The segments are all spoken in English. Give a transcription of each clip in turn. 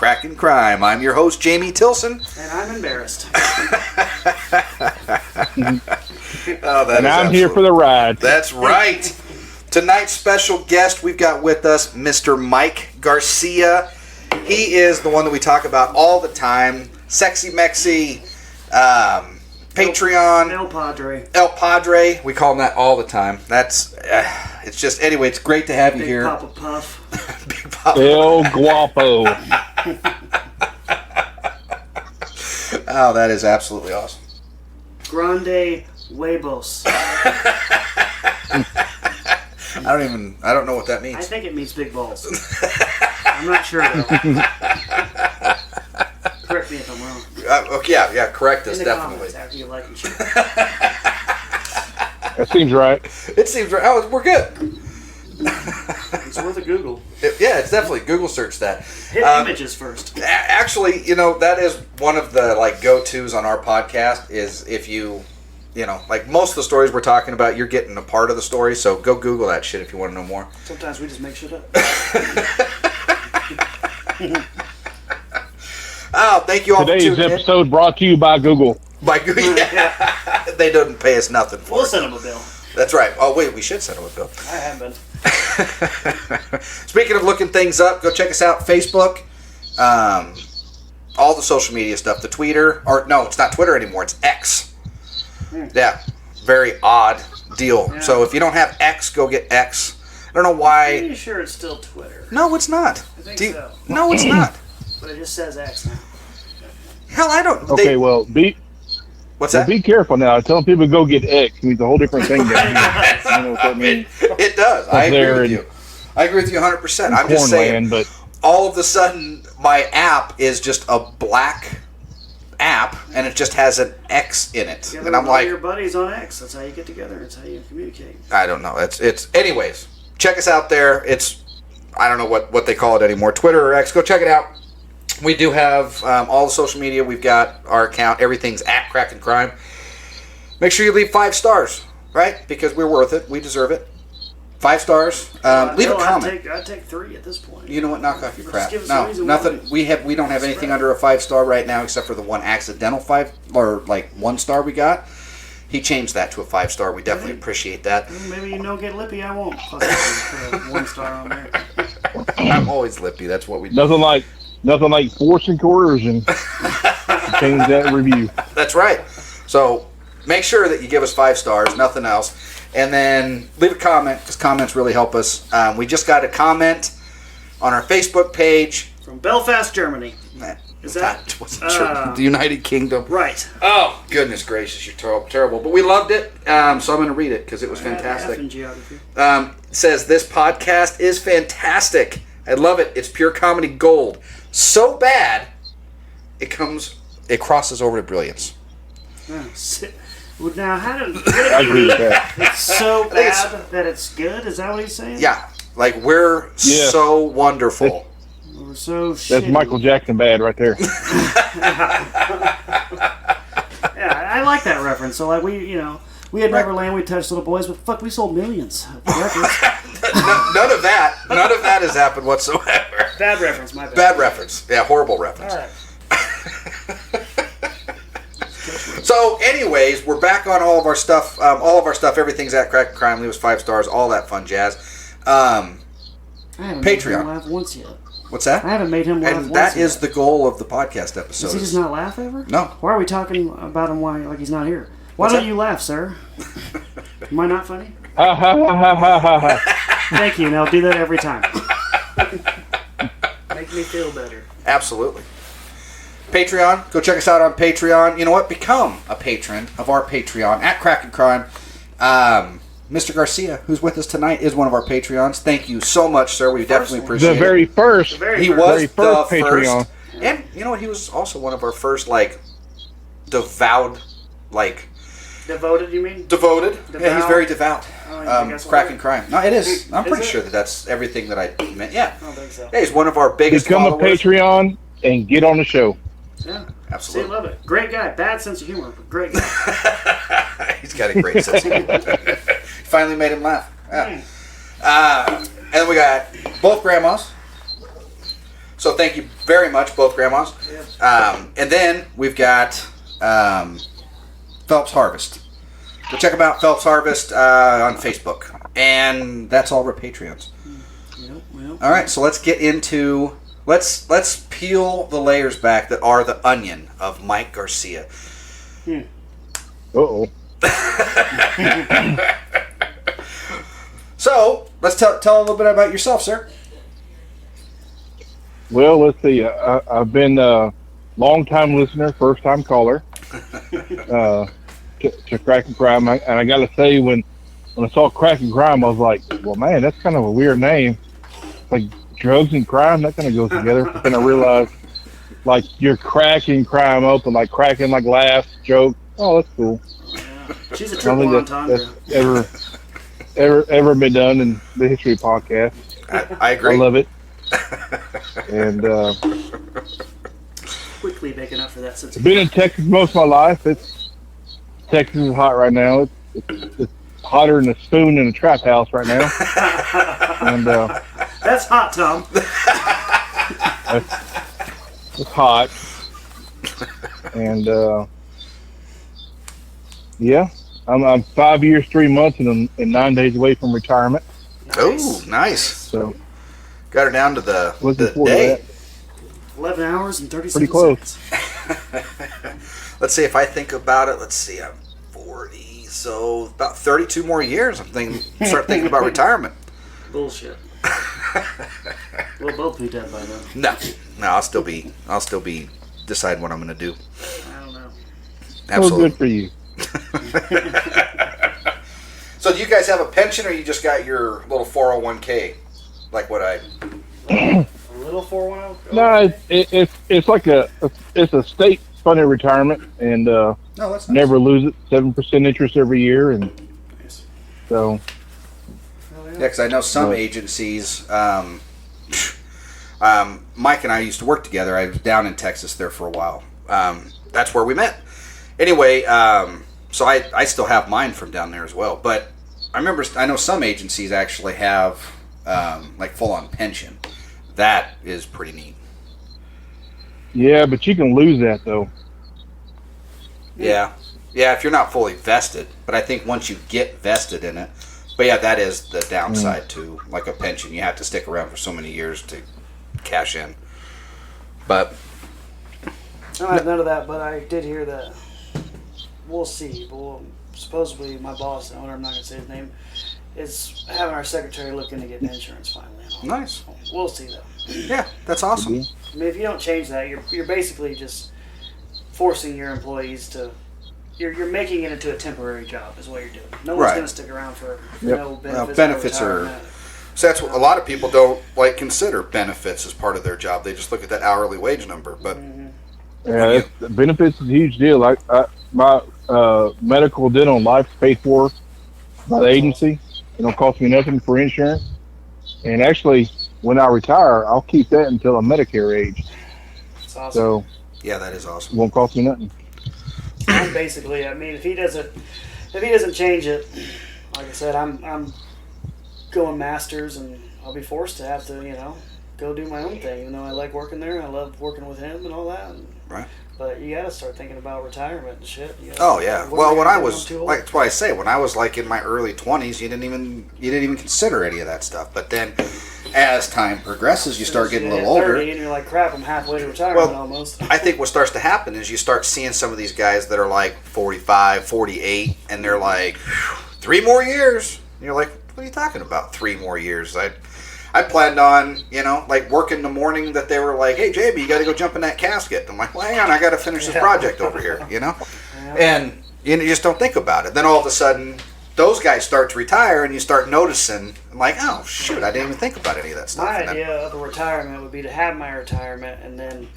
Crackin' Crime. I'm your host, Jamie Tilson. And I'm embarrassed. And I'm here for the ride. That's right. Tonight's special guest we've got with us, Mr. Mike Garcia. He is the one that we talk about all the time. Sexy Mexi, Patreon. El Padre. We call him that all the time. That's, it's just, anyway, it's great to have you here. Big Papa Puff. Big Papa. El Guapo. Oh, that is absolutely awesome. Grande Huevos. I don't know what that means. I think it means big balls. I'm not sure though. Correct me if I'm wrong. Okay, yeah, correct us, in the definitely. comments after you like and share. That seems right. It seems right. Oh, we're good. It's worth a Google. Yeah, it's definitely Google search that. Hit images first. Actually, that is one of the go-tos on our podcast. Is if you most of the stories we're talking about, you're getting a part of the story. So go Google that shit if you want to know more. Sometimes we just make shit up. Oh, thank you all Today's for tuning episode brought to you by Google. By Google, yeah. They don't pay us nothing for it. We'll send them a bill. That's right. Oh, wait, we should send them a bill. I have been. Speaking of looking things up, go check us out. Facebook, all the social media stuff. The Twitter, or no, it's not Twitter anymore. It's X. Yeah, very odd deal. Yeah. So if you don't have X, go get X. I don't know why. Are you sure it's still Twitter? No, it's not. I think so. No, it's not. But it just says X now. Hell, I don't. Okay, What's that? Be careful now. Telling people to go get X means a whole different thing. You know what that means? It does. I agree with you. I agree with you 100%. I'm just saying, but all of a sudden, my app is just a black app, and it just has an X in it. Together And I'm with all like, your buddies on X. That's how you get together. That's how you communicate. I don't know. It's. Anyways, check us out there. I don't know what they call it anymore. Twitter or X. Go check it out. We do have all the social media. We've got our account. Everything's at Crackin' Crime. Make sure you leave 5 stars, right? Because we're worth it. We deserve it. 5 stars. Leave a comment. I'd take 3 at this point. You know what? Knock off your crap. Give us No, a reason nothing. why. We don't have anything under a 5-star right now, except for the one accidental 5 or 1 star we got. He changed that to a 5-star. We definitely appreciate that. Maybe you don't get lippy. I won't. Plus, I put a 1 star on there. I'm always lippy. That's what we do. Nothing like force and coercion. Change that review. That's right. So make sure that you give us 5 stars, nothing else. And then leave a comment, because comments really help us. We just got a comment on our Facebook page. From Belfast, Germany. Is that? Wasn't sure. The United Kingdom. Right. Oh, goodness gracious, you're terrible. But we loved it, so I'm going to read it, because it was fantastic. In geography. It says, this podcast is fantastic. I love it. It's pure comedy gold. So bad, it crosses over to brilliance. Now, how did I agree with that. it's so bad that it's good? Is that what he's saying? Yeah, we're so wonderful. We're so That's shitty. Michael Jackson bad right there. Yeah, I like that reference. So, we had Neverland, we touched little boys, but fuck, we sold millions of records. None of that has happened whatsoever. Bad reference, my bad. Bad reference. Yeah, horrible reference. All right. So, anyways, we're back on all of our stuff. Everything's at Crackin' Crime. Leave us 5 stars. All that fun jazz. I haven't made Patreon. him laugh once yet. What's that? I haven't made him laugh once And that yet. is the goal of the podcast episode. Does he just not laugh ever? No. Why are we talking about him like he's not here? Why don't you laugh, sir? Am I not funny? Ha ha ha ha ha ha. Thank you, and I'll do that every time. Make me feel better. Absolutely. Patreon. Go check us out on Patreon. You know what? Become a patron of our Patreon at Crackin' Crime. Mr. Garcia, who's with us tonight, is one of our Patreons. Thank you so much, sir. We definitely appreciate The very first. He was the first first. Patreon. And you know what? He was also one of our first, devout, Devoted, you mean? Devoted. Devout? Yeah, he's very devout. Crackin' Crime. No, it is. I'm pretty it? sure that's everything that I meant. Yeah. I don't think so. Yeah, he's one of our biggest Become followers. a Patreon and get on the show. Yeah. Absolutely. See, I love it. Great guy. Bad sense of humor, but great guy. He's got a great sense of humor. Finally made him laugh. Yeah. And then we got both grandmas. So thank you very much, both grandmas. Yep. And then we've got Phelps Harvest. So check them out, Phelps Harvest, on Facebook. And that's all our Patreons. Yep. All right, so let's get into... Let's peel the layers back that are the onion of Mike Garcia. Uh-oh. So, let's tell a little bit about yourself, sir. Well, let's see. I've been a long-time listener, first-time caller to Crack and Crime. And I got to say, when I saw Crack and Crime, I was like, well, man, that's kind of a weird name. Like drugs and crime, that kind of goes together. But then I realized, like, you're cracking crime open, like cracking, like laughs, joke. Oh, that's cool. Yeah. She's a I triple don't think entendre. that's ever been done in the history of podcasts. I agree. I love it. And Quickly making up for that since been in Texas most of my life. Texas is hot right now. It's hotter than a spoon in a trap house right now. And that's hot, Tom. it's hot. And yeah, I'm 5 years, 3 months, and 9 days away from retirement. Oh, nice. So got her down to the looking forward to day. that. 11 hours and 36 Pretty close. seconds. Let's see if I think about it. Let's see, I'm 40, so about 32 more years. Start thinking about retirement. Bullshit. We'll both be dead by then. No, I'll still be deciding what I'm going to do. I don't know. Oh, good for you. So do you guys have a pension, or you just got your little 401k, like what I? A little 410? No, it's like it's a state funded retirement, and No, that's nice. never lose it. 7% interest every year, and Nice. so Yeah, because I know some agencies. Mike and I used to work together. I was down in Texas there for a while. That's where we met. Anyway, so I still have mine from down there as well. But I know some agencies actually have like full on pension. That is pretty neat. yeah, but you can lose that though. Yeah, if you're not fully vested. But I think once you get vested in it, but yeah, that is the downside to like a pension. You have to stick around for so many years to cash in. But I have none of that, but I did hear that. We'll see. But supposedly my boss, the owner, I'm not going to say his name, is having our secretary look into getting insurance finally. nice. We'll see, though. Yeah, that's awesome. I mean, if you don't change that, you're basically just forcing your employees to... You're making it into a temporary job is what you're doing. No one's Right. going to stick around for Yep. no benefits. Benefits are... So that's what a lot of people don't like consider benefits as part of their job. They just look at that hourly wage number. But Yeah, the benefits is a huge deal. My medical, dental, and life's paid for by the agency. It don't cost me nothing for insurance. And actually, when I retire, I'll keep that until I'm Medicare age. It's awesome. So yeah, that is it awesome. won't cost me nothing. I'm basically, I mean, if he doesn't change it, like I said, I'm going masters, and I'll be forced to have to, go do my own thing. Even though I like working there, I love working with him and all that. Right. But you got to start thinking about retirement and shit. Oh yeah. Well, when I was too old. like, that's why I say when I was like in my early 20s, you didn't even consider any of that stuff. But then, as time progresses, you start getting a little hit older. 30 and you're like, crap, I'm halfway to retirement almost. I think what starts to happen is you start seeing some of these guys that are like 45, 48, and they're like, 3 more years. And you're like, what are you talking about? 3 more years? I planned on, like working the morning that they were like, hey, JB, you got to go jump in that casket. I'm like, well, hang on, I got to finish this project over here, Yeah. And you just don't think about it. Then all of a sudden, those guys start to retire, and you start noticing, I'm like, oh, shoot, I didn't even think about any of that stuff. My And then- idea of a retirement would be to have my retirement and then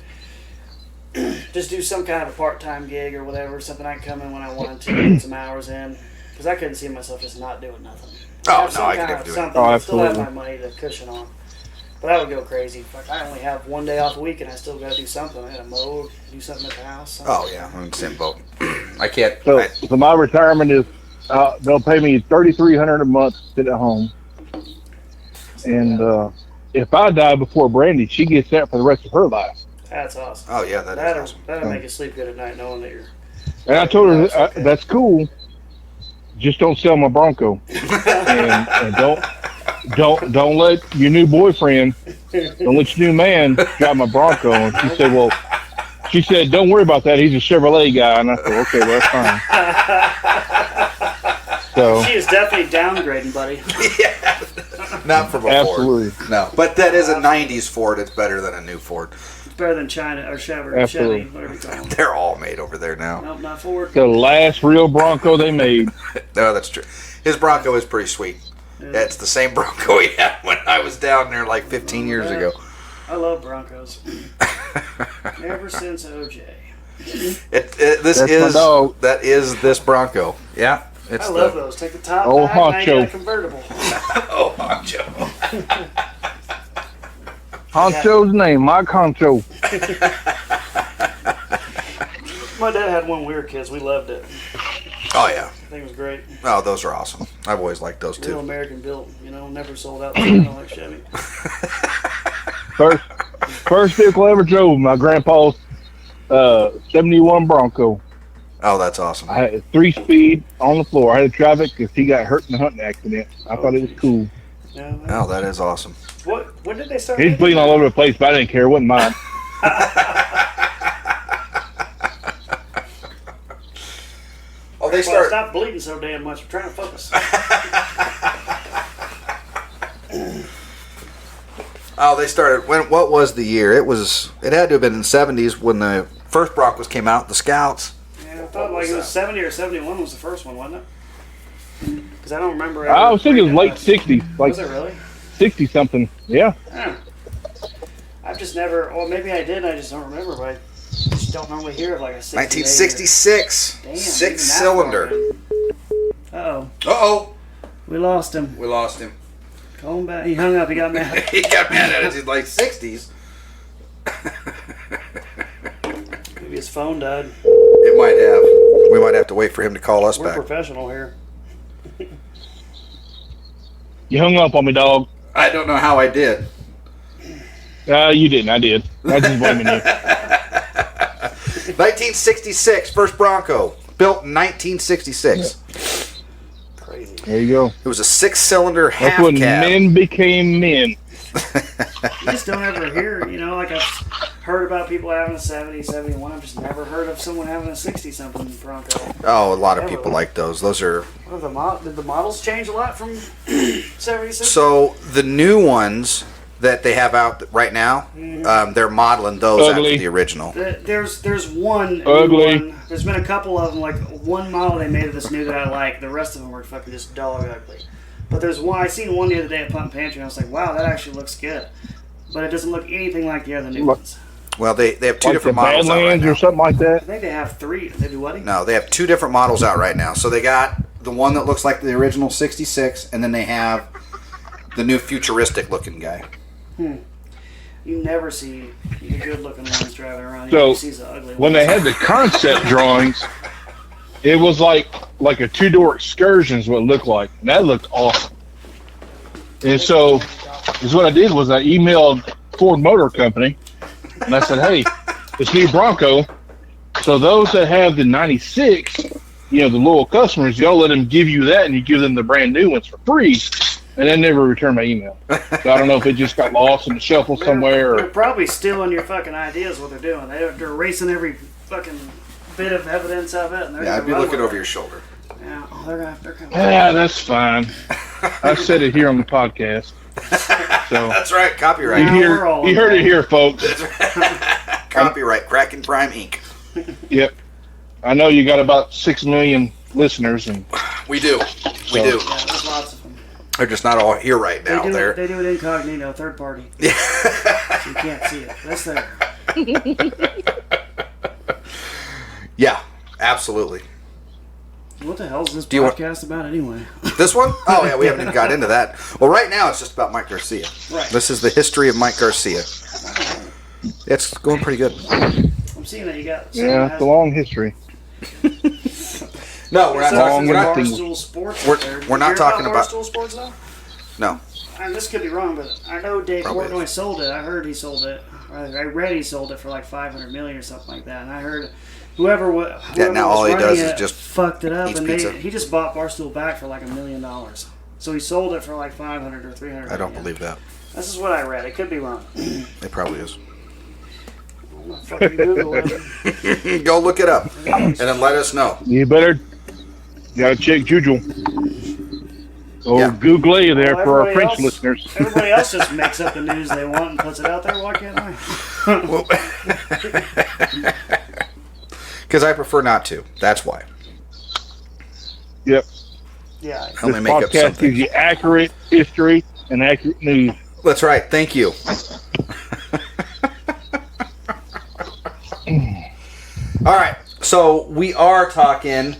just do some kind of a part-time gig or whatever, something I can come in when I wanted to, get some hours in. Because I couldn't see myself just not doing nothing. Oh, Have no, some I could kind never of do it. something, Oh, but still have absolutely. my money to cushion on. But I would go crazy. Like, I only have 1 day off a week and I still got to do something. I got to mow, do something at the house. Something. Oh, yeah, I'm in the same boat. I can't. So my retirement is they'll pay me $3,300 a month to sit at home, and if I die before Brandy, she gets that for the rest of her life. That's awesome. Oh yeah, that is awesome. That'll make you sleep good at night knowing that you're. And I told her that's cool. Just don't sell my Bronco, and don't let your new boyfriend, don't let your new man drive my Bronco. And she said, don't worry about that. He's a Chevrolet guy. And I said, okay, well that's fine. So she is definitely downgrading, buddy. Yeah, not from a absolutely. Ford. No, but that is a '90s Ford. It's better than a new Ford. It's better than China or Chevy, whatever you call them. They're all made over there now. Nope, not Ford. The last real Bronco they made. No, that's true. His Bronco is pretty sweet. Yeah, it's the same Bronco he had when I was down there like 15 years ago. I love Broncos. Ever since OJ. That is this Bronco. Yeah. I love those. Take the top old back, now you got a honcho. convertible. Oh, Honcho. Honcho's name, Mike Honcho. My dad had one when we were kids. We loved it. Oh, yeah. I think it was great. Oh, those are awesome. I've always liked those Real too. American built. Never sold out like Chevy. First vehicle I ever drove, my grandpa's 71 Bronco. Oh, that's awesome. I had a 3-speed on the floor. I had to drive it because he got hurt in a hunting accident. I thought it was cool. Yeah, Oh, that is awesome. When did they start? He's bleeding all over the place, but I didn't care. It wasn't mine. Oh, they start. Stop bleeding so damn much. I'm trying to focus. Oh, they started. What was the year? It had to have been in the 70s when the first Broncos came out, the Scouts. Yeah, I thought like it was 70 or 71 was the first one, wasn't it? Because I don't remember. I was thinking it was late 60s. Like was it really? 60-something. Yeah. I've just never, or maybe I did, I just don't remember, but I just don't normally hear of like a 1966. Damn, Six-cylinder. Uh-oh. Uh-oh. We lost him. We lost him. Call him back. He hung up. He got mad. He got mad at it. He's like 60s. Maybe his phone died. It might have. We might have to wait for him to call us We're back. professional here. You hung up on me, dog. I don't know how I did. You didn't. I did. I just blaming you. 1966, first Bronco. Built in 1966. Crazy. There you go. It was a 6-cylinder half That's when cab. men became men. You just don't ever hear, like I've heard about people having a 70, 71. I've just never heard of someone having a 60-something Bronco. Oh, a lot of people like those. Those are... Did the models change a lot from 76? So, the new ones that they have out right now, they're modeling those Ugly. after the original. There's one. Ugly. One. There's been a couple of them, like one model they made of this new that I like. The rest of them were fucking just dog ugly. But there's one, I seen one the other day at Punt Pantry, and I was like, wow, that actually looks good. But it doesn't look anything like the other new ones. Well, they have two Like different the models out right Badlands now. or something like I that. think they have three. They do what? No, they have two different models out right now. So they got the one that looks like the original 66, and then they have the new futuristic looking guy. You never see the good looking ones driving around. You So, always see the ugly when ones. they had the concept drawings, it was like a 2-door excursion is what it looked like. And that looked awesome. And so, is what I did was I emailed Ford Motor Company, and I said, hey, this new Bronco, so those that have the 96, the loyal customers, y'all let them give you that, and you give them the brand new ones for free. And they never returned my email. So I don't know if it just got lost in the shuffle somewhere. They're Or, probably stealing your fucking ideas. What they're doing, they're erasing every fucking bit of evidence of it. And they're Yeah, I'd be gonna run looking with over it. your shoulder. Yeah, they're coming. yeah, that's fine. I said it here on the podcast. So That's right, copyright. you heard it here, folks. Copyright, Kraken Prime Inc. Yep. I know you got about 6 million listeners, and We do. We do. Yeah, there's lots of them. They're just not all here right now. They do it incognito, third party. Yeah. So you can't see it. That's there. Yeah, absolutely. What the hell is this you want- podcast about anyway? This one? Oh, yeah, we haven't even got into that. Well, right now it's just about Mike Garcia. Right. This is the history of Mike Garcia. It's going pretty good. I'm seeing that you got. yeah, it's a long history. No, we're not talking. We're not. Barstool Sports. we're- out there. we're not You hear talking about- Barstool Sports now. No. and this could be wrong, but I know Dave Probably Portnoy is. sold it. I heard he sold it. I read he sold it for like $500 million or something like that. And I heard whoever now was all he running does is it just fucked it up, eats and pizza. he just bought Barstool back for like $1 million. So he sold it for like 500 or 300. I don't believe that. This is what I read. It could be wrong. It probably is. I'm gonna fucking Google it. Go look it up, and then let us know. You gotta check Jujul. Oh, Yeah. Google there Well, for our everybody French listeners. Everybody else just makes up the news they want and puts it out there. Why can't I? Because I prefer not to. That's why. Yep. Yeah. I This only make up podcast something. gives you accurate history and accurate news. That's right. Thank you. All right. So we are talking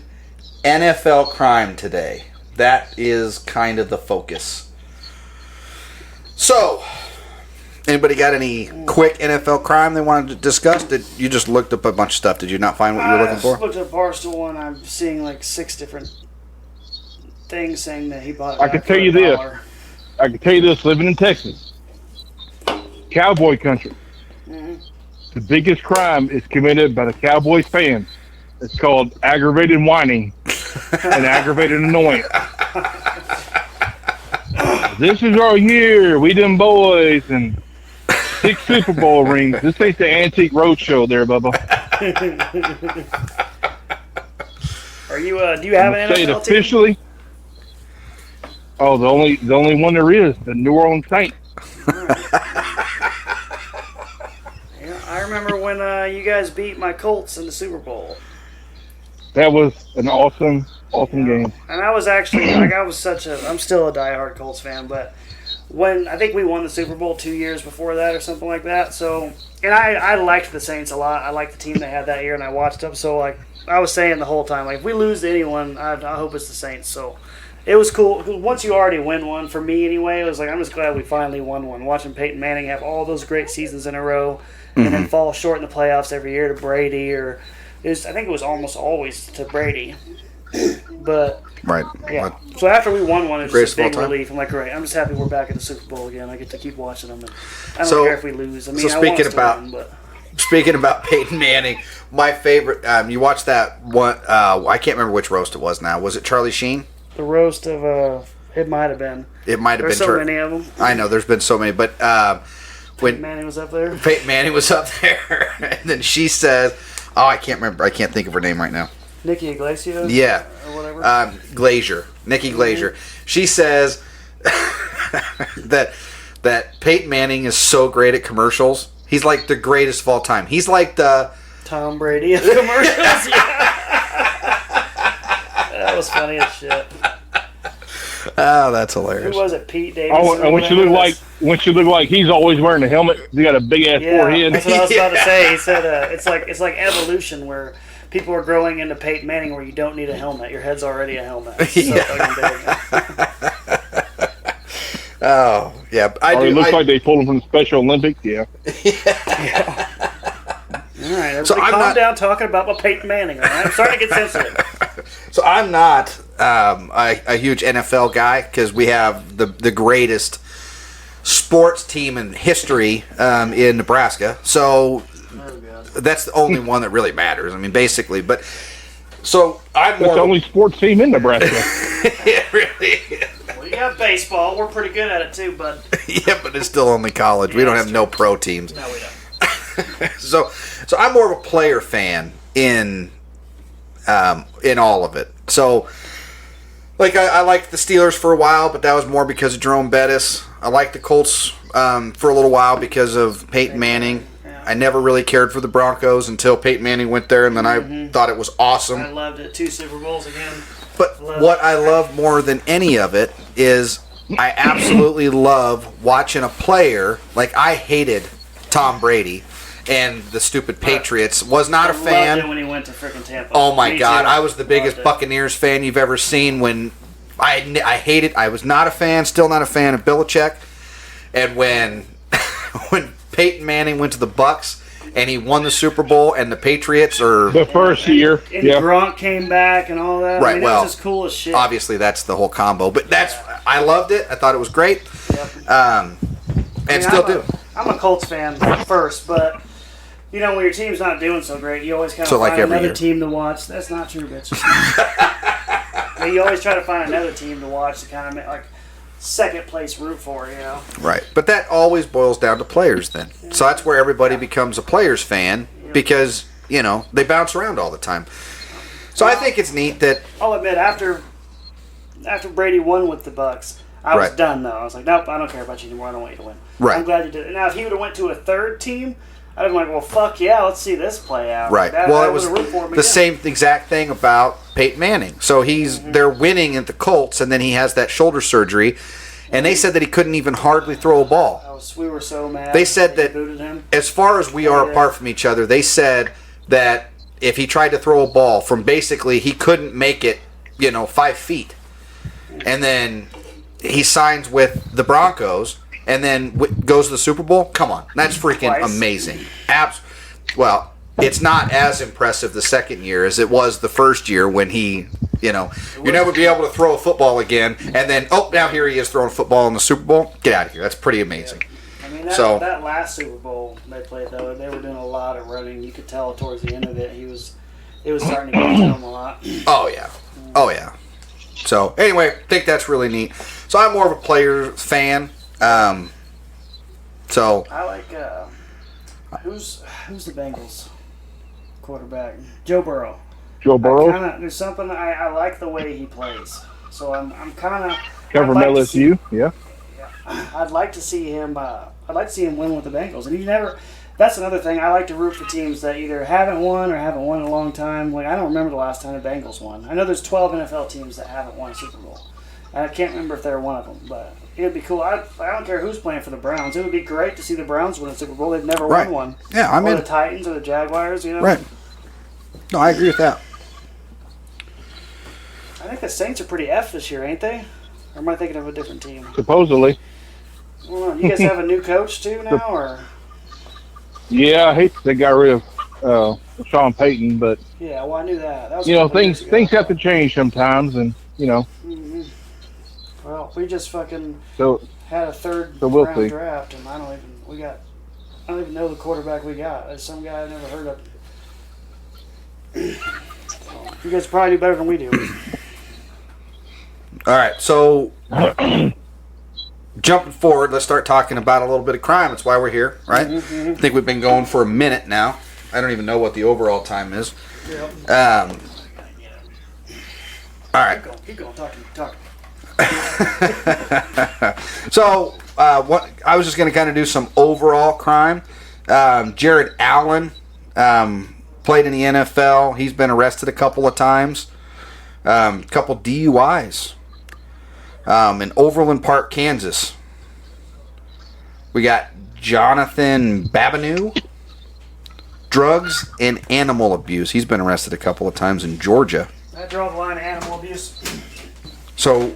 NFL crime today. That is kind of the focus. So, anybody got any quick NFL crime they wanted to discuss? Did you just looked up a bunch of stuff? Did you not find what you were looking I for? looked at Barstool and I'm seeing like 6 different things saying that he bought it. I back can for tell you this. $1. I can tell you this, living in Texas, cowboy country, the biggest crime is committed by the Cowboys fans. It's called aggravated whining and aggravated annoyance. This is our year. We them boys and 6 Super Bowl rings. This ain't the Antique Roadshow there, Bubba. Are you? Do you have an Say it NFL team? officially. Oh, the only one there is, the New Orleans Saints. Yeah, I remember when you guys beat my Colts in the Super Bowl. That was an awesome game. And I was actually like, I'm still a diehard Colts fan, but when I think we won the Super Bowl 2 years before that or something like that. So, and I liked the Saints a lot. I liked the team they had that year, and I watched them. So, like I was saying the whole time, like if we lose to anyone, I hope it's the Saints. So. It was cool. Once you already win one, for me anyway, it was like, I'm just glad we finally won one. Watching Peyton Manning have all those great seasons in a row and then fall short in the playoffs every year to Brady, I think it was almost always to Brady. But, Right. yeah. So after we won one, it was Greatest just a of big all time? relief. I'm like, great, I'm just happy we're back at the Super Bowl again. I get to keep watching them. And I don't So- care if we lose. I mean, so I want speaking us to about- win, but Speaking about Peyton Manning, my favorite. You watched that one? I can't remember which roast it was. Now was it Charlie Sheen? the roast of, it might have been. It might have There's been. so many of them. I know there's been so many, but when Manning was up there. Peyton Manning was up there, and then she says, "Oh, I can't remember. I can't think of her name right now." Nikki Iglesias? Yeah, Or whatever. Glazier, Nikki Glazier. She says that Peyton Manning is so great at commercials. He's like the greatest of all time. He's like the Tom Brady in the commercials. Yeah. That was funny as shit. oh, that's Who hilarious. was it? Pete Davidson. Oh, and when she look like he's always wearing a helmet, he got a big ass Yeah, forehead. that's what I was about to say. He said it's like evolution where people are growing into Peyton Manning where you don't need a helmet. Your head's already a helmet. It's so fucking big. Oh, yeah. I Or do. it looks like they pulled him from the Special Olympics. Yeah. All right, everybody So I'm calm not- down talking about my Peyton Manning. All right? I'm starting to get sensitive. So I'm not a huge NFL guy because we have the greatest sports team in history in Nebraska. So Oh, God. that's the only one that really matters. I mean, basically. But so I'm That's more. the only sports team in Nebraska. It really is. Well, you got baseball. We're pretty good at it too, bud. Yeah, but it's still only college. We don't have no pro teams. No, we don't. So I'm more of a player fan in all of it. So, like, I liked the Steelers for a while, but that was more because of Jerome Bettis. I liked the Colts for a little while because of Peyton Manning. Yeah. I never really cared for the Broncos until Peyton Manning went there, and then I thought it was awesome. I loved it. 2 Super Bowls again. But what I love more than any of it is I absolutely love watching a player. Like, I hated Tom Brady and the stupid Patriots. Was not a Loved fan. it when he went to freaking Tampa. Oh my Me God! too. I was the biggest Loved it. Buccaneers fan you've ever seen. When I hated, I was not a fan. Still not a fan of Belichick. And when when Peyton Manning went to the Bucks and he won the Super Bowl, and the Patriots are The first year. And Yeah. Gronk came back and all that. Right, I mean, well, it was just cool as shit. obviously that's the whole combo. But I loved it. I thought it was great. Yeah. And still do. I'm a Colts fan first, but you know when your team's not doing so great, you always kind of like find every another year. team to watch. That's not true, bitch. But you always try to find another team to watch to kind of make like second place root for, you know. Right. But that always boils down to players then. So that's where everybody becomes a players fan because, you know, they bounce around all the time. So I think it's neat that I'll admit after Brady won with the Bucks, I was Right. done though. I was like, nope, I don't care about you anymore. I don't want you to win. Right. I'm glad you did it. Now if he would have went to a third team, I'd have been like, well, fuck yeah, let's see this play out. right. Like, Well, I it was would've rooted for him the again. same exact thing about Peyton Manning. So they're winning at the Colts and then he has that shoulder surgery and they said that he couldn't even hardly throw a ball. We were so mad. They said that booted him. as far as we are Yeah. apart from each other, they said that if he tried to throw a ball from basically he couldn't make it, 5 feet. And then he signs with the Broncos and then goes to the Super Bowl. Come on. That's freaking Twice. amazing. Well, it's not as impressive the second year as it was the first year when he, you'll never be able to throw a football again. And then, now here he is throwing a football in the Super Bowl. Get out of here. That's pretty amazing. I mean, that last Super Bowl they played, though, they were doing a lot of running. You could tell towards the end of it, it was starting to get to him a lot. Oh, yeah. Oh, yeah. So, anyway, I think that's really neat. So, I'm more of a player fan. So, I like, who's the Bengals quarterback? Joe Burrow. Joe Burrow, There's something, I like the way he plays. So, I'm kind of... cover from LSU, yeah. I'd like to see him. I'd like to see him win with the Bengals, and he never. That's another thing. I like to root for teams that either haven't won or haven't won in a long time. Like I don't remember the last time the Bengals won. I know there's 12 NFL teams that haven't won a Super Bowl. And I can't remember if they're one of them, but it would be cool. I don't care who's playing for the Browns. It would be great to see the Browns win a Super Bowl. They've never Right. won one. yeah, I'm Or in. the Titans or the Jaguars. Right. No, I agree with that. I think the Saints are pretty F this year, ain't they? Or am I thinking of a different team? Supposedly. Well, you guys have a new coach too now, or? Yeah, I hate that they got rid of Sean Payton, but Yeah, well, I knew that. That was a couple things years ago. things have to change sometimes, and Mhm. Well, we just fucking so had a third So we'll round see. draft, and I don't even know the quarterback we got. There's some guy I never heard of. You guys probably do better than we do. All right, so jumping forward, let's start talking about a little bit of crime. That's why we're here, right? I think we've been going for a minute now. I don't even know what the overall time is. Yep. All right. Keep going. Talk. So, what I was just going to kind of do some overall crime. Jared Allen played in the NFL. He's been arrested a couple of times. Couple DUIs in Overland Park, Kansas. We got Jonathan Babineau. Drugs and animal abuse. He's been arrested a couple of times in Georgia. I draw the line of animal abuse. So,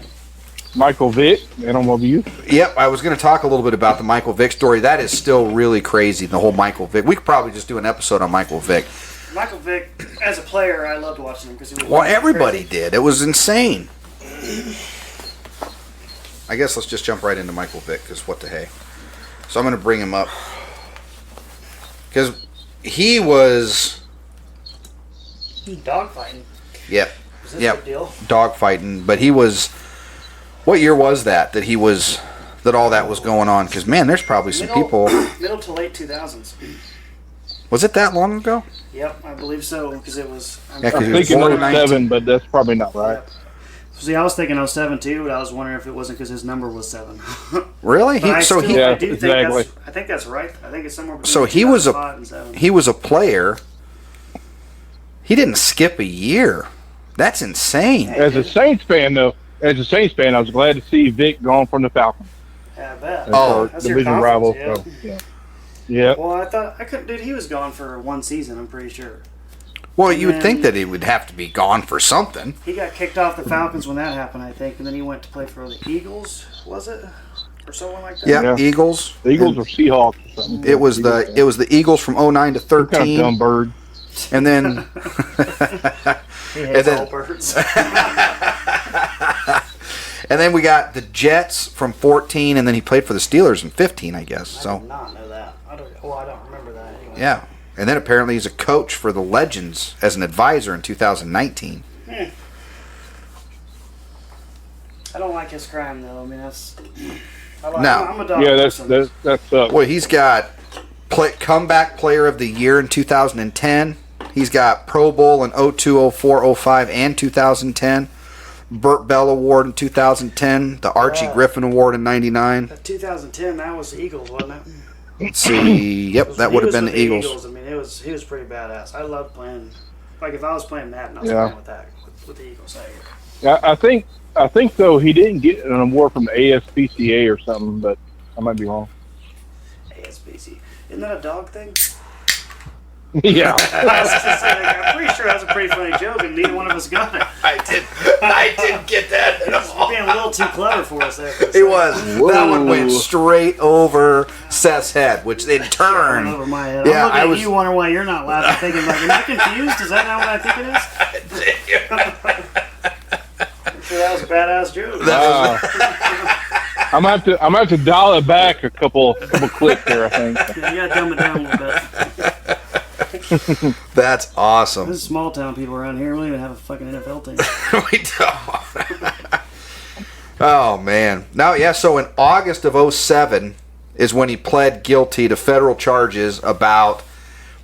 Michael Vick, animal abuse. yep, I was going to talk a little bit about the Michael Vick story. That is still really crazy, the whole Michael Vick. We could probably just do an episode on Michael Vick. Michael Vick, as a player, I loved watching him because he was. Well, everybody crazy. did. It was insane. I guess let's just jump right into Michael Vick, because what the hey. So I'm going to bring him up. Because he was... Dogfighting. Yep. Was this a Yep. big deal? Dogfighting. But he was... What year was that he was... That all that was going on? Because, man, there's probably some people... Middle to late 2000s. Was it that long ago? Yep, I believe so because it was. Yeah, 'cause I'm he was thinking born in 07, but that's probably not right. Yep. See, I was thinking 07 too, but I was wondering if it wasn't because his number was 7. Really? But I So still, he Yeah, I do exactly. think I think that's right. I think it's somewhere between So he was 2005 and 7. he was a player. He didn't skip a year. That's insane. As a Saints fan, though, I was glad to see Vick gone from the Falcons. Yeah, I bet. As Oh, our that's your division conference, rival. yeah. So, yeah. Yeah. Well, I thought I couldn't. Dude, he was gone for one season. I'm pretty sure. Well, you would think then- that he would have to be gone for something. He got kicked off the Falcons when that happened, I think, and then he went to play for the Eagles. Was it or someone like that? Yeah, Yeah. Eagles. The Eagles And or Seahawks or something. it was the Eagles from 09 to Some kind of 13, dumb bird. and then He hates then- all birds. And then we got the Jets from 14, and then he played for the Steelers in 15, I guess. I So did not know that. I don't remember that anyway. yeah. And then apparently he's a coach for the Legends as an advisor in 2019. I don't like his crime though. I mean, that's. No. I'm a dog Yeah, person. that's Well, he's got comeback player of the year in 2010. He's got Pro Bowl in 02, 04, 05, and 2010. Burt Bell Award in 2010. The Archie Griffin Award in 99. That 2010, that was the Eagles, wasn't it? Let's see. Yep, that would have been the Eagles. I mean, he was pretty badass. I loved playing. Like if I was playing Madden, I was Yeah. playing with that with the Eagles. I think though he didn't get an award from the ASPCA or something, but I might be wrong. ASPC. Isn't that a dog thing? Yeah. I was just saying, I'm pretty sure that's a pretty funny joke, and neither one of us got it. I didn't get that at He's all. being a little too clever for us there. For a It second. was. Whoa. That one went straight over Seth's head, which in Went turn. over my head. Yeah, I'm looking I at was- you wondering why you're not laughing, thinking like, am I confused? Is that not what I think it is? So that was a badass joke. I'm gonna have to dial it back a couple clicks there. I think. Yeah, you gotta dumb it down a little bit. That's awesome. This is small town people around here. We don't even have a fucking NFL team. We don't. Oh, man. Now, yeah, so in August of 07 is when he pled guilty to federal charges about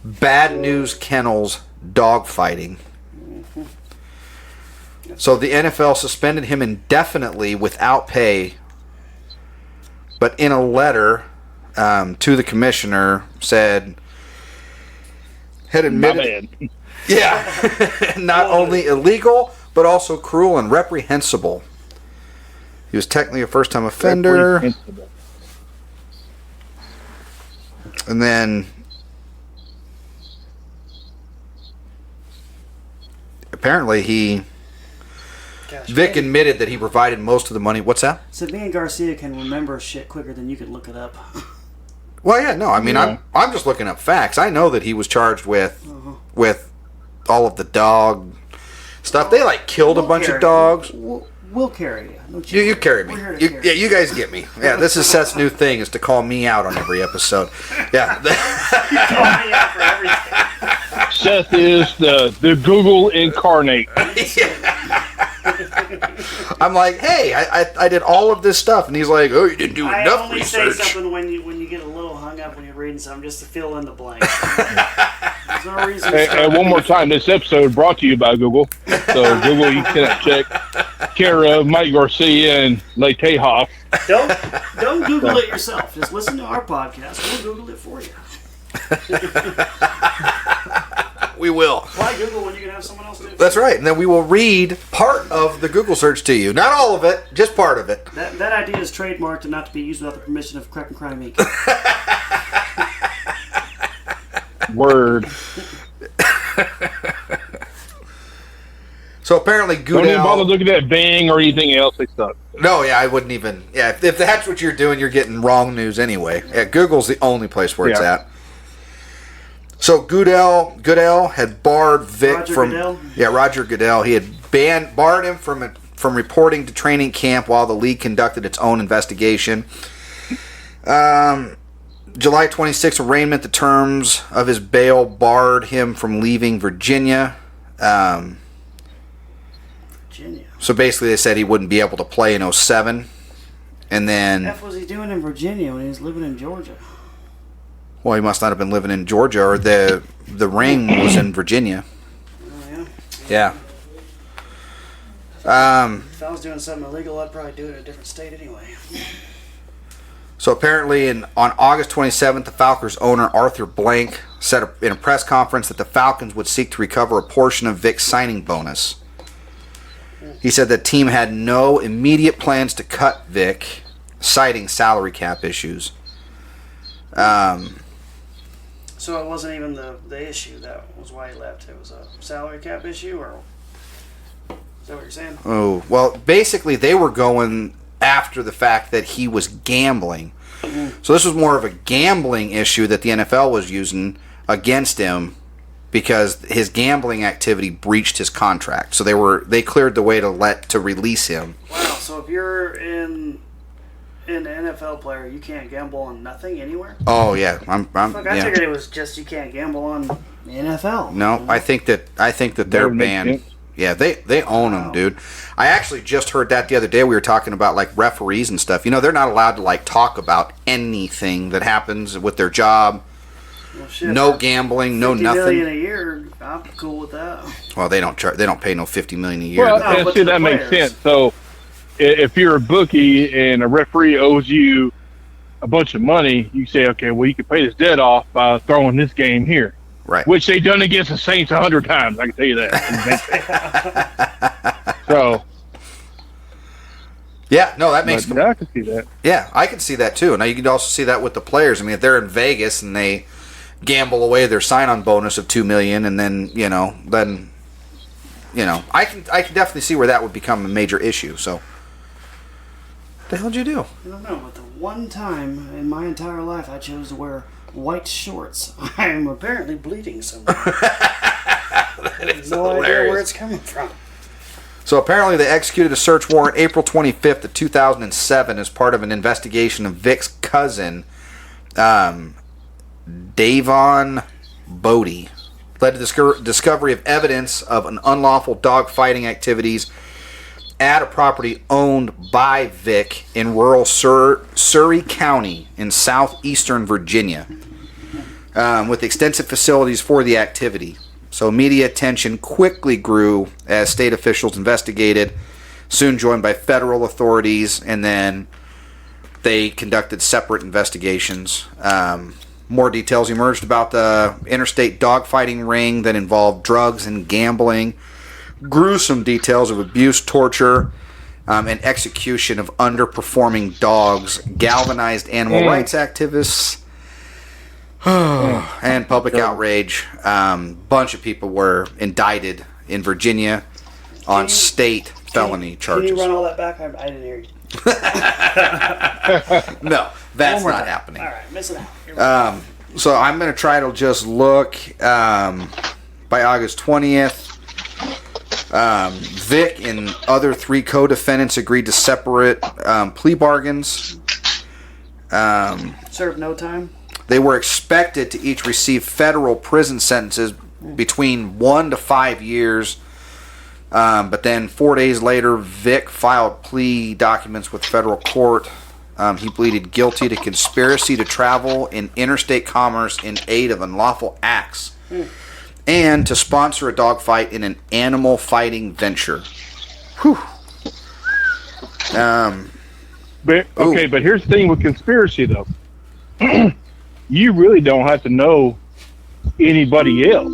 Bad News Kennels dogfighting. So the NFL suspended him indefinitely without pay, but in a letter to the commissioner had My admitted, bad. yeah, not only illegal but also cruel and reprehensible. He was technically a first-time offender, Reprehensible. and then apparently Gosh, Vick me, admitted that he provided most of the money. What's that? so me and Garcia can remember shit quicker than you could look it up. Well, yeah, no. I mean, Yeah. I'm just looking up facts. I know that he was charged with all of the dog stuff. They killed a bunch of dogs. We'll carry you. Don't You carry me. We're here to carry Yeah, you guys get me. Yeah, this is Seth's new thing is to call me out on every episode. Yeah. Call me out for everything. Seth is the Google incarnate. I'm like, hey, I did all of this stuff, and he's like, oh, you didn't do I enough only research. say something when you get a little hung up when you're reading something, just to fill in the blank. There's no reason. to start And one more time, this episode brought to you by Google. So Google, you can check care of Mike Garcia and Lake Tejas. Don't Google it yourself. Just listen to our podcast. We'll Google it for you. We will. Why Google when you can have someone else do it? That's right. And then we will read part of the Google search to you. Not all of it, just part of it. That idea is trademarked and not to be used without the permission of Crack and Crime Inc. Word. So apparently Don't even bother Goodell... looking at Bing or anything else. They suck. No, yeah, I wouldn't even... Yeah, if that's what you're doing, you're getting wrong news anyway. Yeah, Google's the only place where it's Yeah. at. So Goodell had barred Vick Roger from... Goodell? Yeah, Roger Goodell. He had barred him from reporting to training camp while the league conducted its own investigation. July 26th arraignment, the terms of his bail barred him from leaving Virginia. Virginia. So basically they said he wouldn't be able to play in 07. And then... What was he doing in Virginia when he was living in Georgia? Well, he must not have been living in Georgia, or the ring was in Virginia. Oh, yeah? Yeah. If I was doing something illegal, I'd probably do it in a different state anyway. So apparently on August 27th, the Falcons owner Arthur Blank said in a press conference that the Falcons would seek to recover a portion of Vick's signing bonus. He said the team had no immediate plans to cut Vick, citing salary cap issues. So it wasn't even the issue that was why he left. It was a salary cap issue, or is that what you're saying? Oh, well, basically they were going after the fact that he was gambling. So this was more of a gambling issue that the NFL was using against him because his gambling activity breached his contract. So they cleared the way to release him. Wow. So if you're an NFL player, you can't gamble on nothing anywhere? Oh yeah, I I figured it was just you can't gamble on the NFL. No, I think that they're banned. Yeah, they own them, dude. I actually just heard that the other day. We were talking about like referees and stuff. They're not allowed to like talk about anything that happens with their job. Well, shit, no gambling, no nothing. $50 million a year, I'm cool with that. Well, they don't pay no $50 million a year. Well, see, that makes sense. So, if you're a bookie and a referee owes you a bunch of money, you say, okay, well, you can pay this debt off by throwing this game here. Right. Which they've done against the Saints 100 times, I can tell you that. So. Yeah, no, that makes. I can see that. Yeah, I can see that too. Now you can also see that with the players. I mean, if they're in Vegas and they gamble away their sign-on bonus of $2 million, and then I can definitely see where that would become a major issue. So, what the hell did you do? I don't know, but the one time in my entire life I chose to wear white shorts, I am apparently bleeding somewhere. No idea where it's coming from. So apparently they executed a search warrant April 25th of 2007 as part of an investigation of Vick's cousin, Davon Bodie. Led to discovery of evidence of an unlawful dog fighting activities at a property owned by Vick in rural Surry County in southeastern Virginia, with extensive facilities for the activity. So media attention quickly grew as state officials investigated, soon joined by federal authorities, and then they conducted separate investigations. More details emerged about the interstate dogfighting ring that involved drugs and gambling, gruesome details of abuse, torture, and execution of underperforming dogs, galvanized animal rights activists, and public outrage. Bunch of people were indicted in Virginia on state felony charges. Can you run all that back? I didn't hear you. No, that's not happening. All right, missing out. So I'm going to try to just look by August 20th. Vick and other 3 co-defendants agreed to separate plea bargains. Served no time? They were expected to each receive federal prison sentences between 1 to 5 years. But then 4 days later, Vick filed plea documents with federal court. He pleaded guilty to conspiracy to travel in interstate commerce in aid of unlawful acts and to sponsor a dogfight in an animal fighting venture. Whew. But here's the thing with conspiracy, though. You really don't have to know anybody else.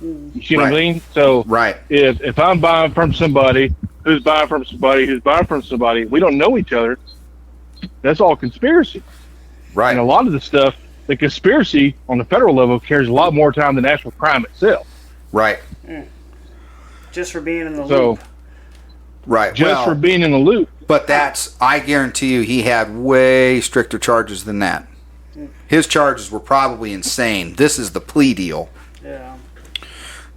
You see what I mean? So if I'm buying from somebody who's buying from somebody who's buying from somebody, we don't know each other. That's all conspiracy. Right. And a lot of the stuff, the conspiracy on the federal level carries a lot more time than actual crime itself. Right. Just for being in the loop. Right. Just for being in the loop. But I guarantee you, he had way stricter charges than that. His charges were probably insane. This is the plea deal. Yeah.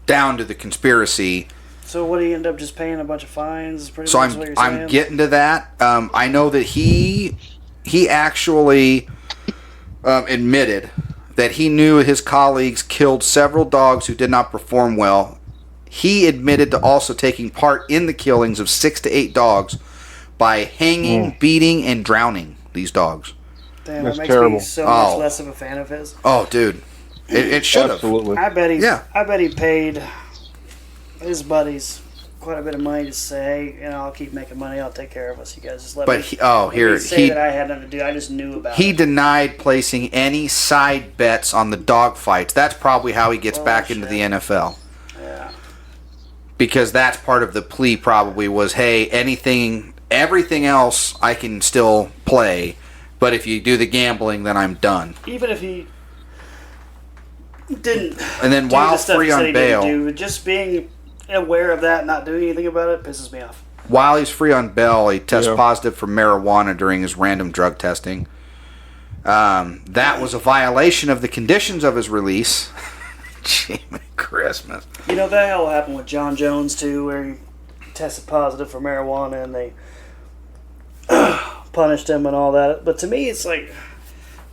Down to the conspiracy. So what, do you end up just paying a bunch of fines? Pretty So much what you're saying? I'm getting to that. I know that he actually admitted that he knew his colleagues killed several dogs who did not perform well. He admitted to also taking part in the killings of 6 to 8 dogs by hanging, beating, and drowning these dogs. Damn, that's that makes terrible. me so much less of a fan of his. Oh, dude. It should have. Absolutely. I bet he paid his buddies quite a bit of money to say, hey, I'll keep making money. I'll take care of us. You guys just let me say that I had nothing to do. I just knew about it. He denied placing any side bets on the dog fights. That's probably how he gets back into the NFL. Yeah. Because that's part of the plea probably was, hey, everything else I can still play, but if you do the gambling, then I'm done. Even if he didn't and then while free on bail, just being aware of that, not doing anything about it, pisses me off. While he's free on bail, he tests positive for marijuana during his random drug testing. That was a violation of the conditions of his release. Jiminy Christmas. That all happened with John Jones too, where he tested positive for marijuana and they punished him and all that. But to me, it's like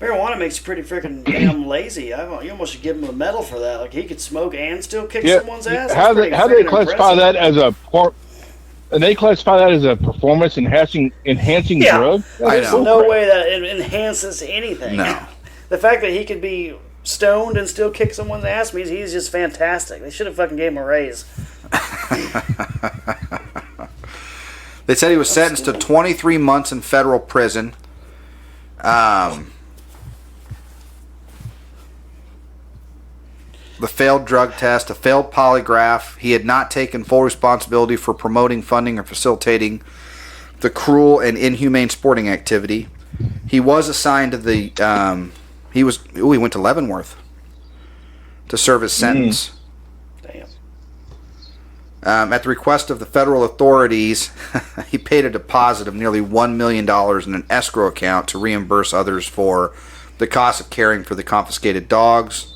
marijuana makes you pretty freaking damn lazy. You almost should give him a medal for that. Like he could smoke and still kick someone's ass. How do they classify that as a? And they classify that as a performance enhancing drug? There's no way that it enhances anything. No. The fact that he could be stoned and still kick someone's ass means he's just fantastic. They should have fucking gave him a raise. They said he was sentenced to 23 months in federal prison. The failed drug test, a failed polygraph. He had not taken full responsibility for promoting, funding, or facilitating the cruel and inhumane sporting activity. He was assigned to the. He went to Leavenworth to serve his sentence. Damn. At the request of the federal authorities, he paid a deposit of nearly $1 million in an escrow account to reimburse others for the cost of caring for the confiscated dogs.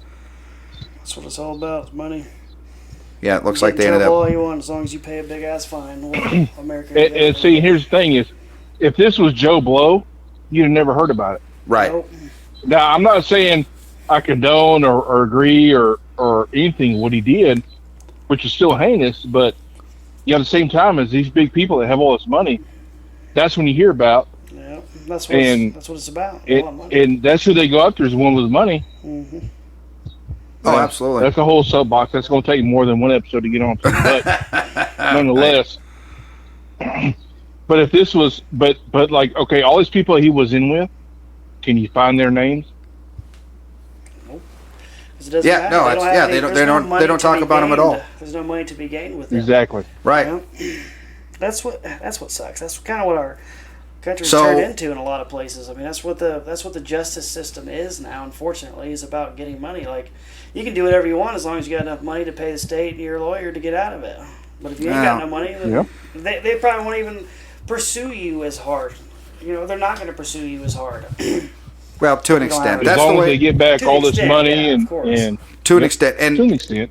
That's what it's all about, is money. Yeah, it looks like they ended up. All you want, as long as you pay a big ass fine. American. And see, here's the thing: is if this was Joe Blow, you'd have never heard about it. Right. Nope. Now, I'm not saying I condone or agree or anything what he did, which is still heinous. But at the same time, as these big people that have all this money, that's when you hear about. Yeah, that's what it's about. And that's who they go after is the one with the money. Mm-hmm. Oh, absolutely. That's a whole soapbox. That's going to take more than one episode to get on. But nonetheless, but if this was, but like, okay, all these people he was in with, can you find their names? Nope. They don't talk about them at all. There's no money to be gained with them. Exactly. Right. You know? That's what sucks. That's kind of what our country's turned into in a lot of places. I mean, that's what the justice system is now. Unfortunately, is about getting money. Like, you can do whatever you want as long as you got enough money to pay the state and your lawyer to get out of it. But if you ain't got no money, they probably won't even pursue you as hard. You know, they're not going to pursue you as hard. Well, to an extent, as long as they get back all this money and to an extent,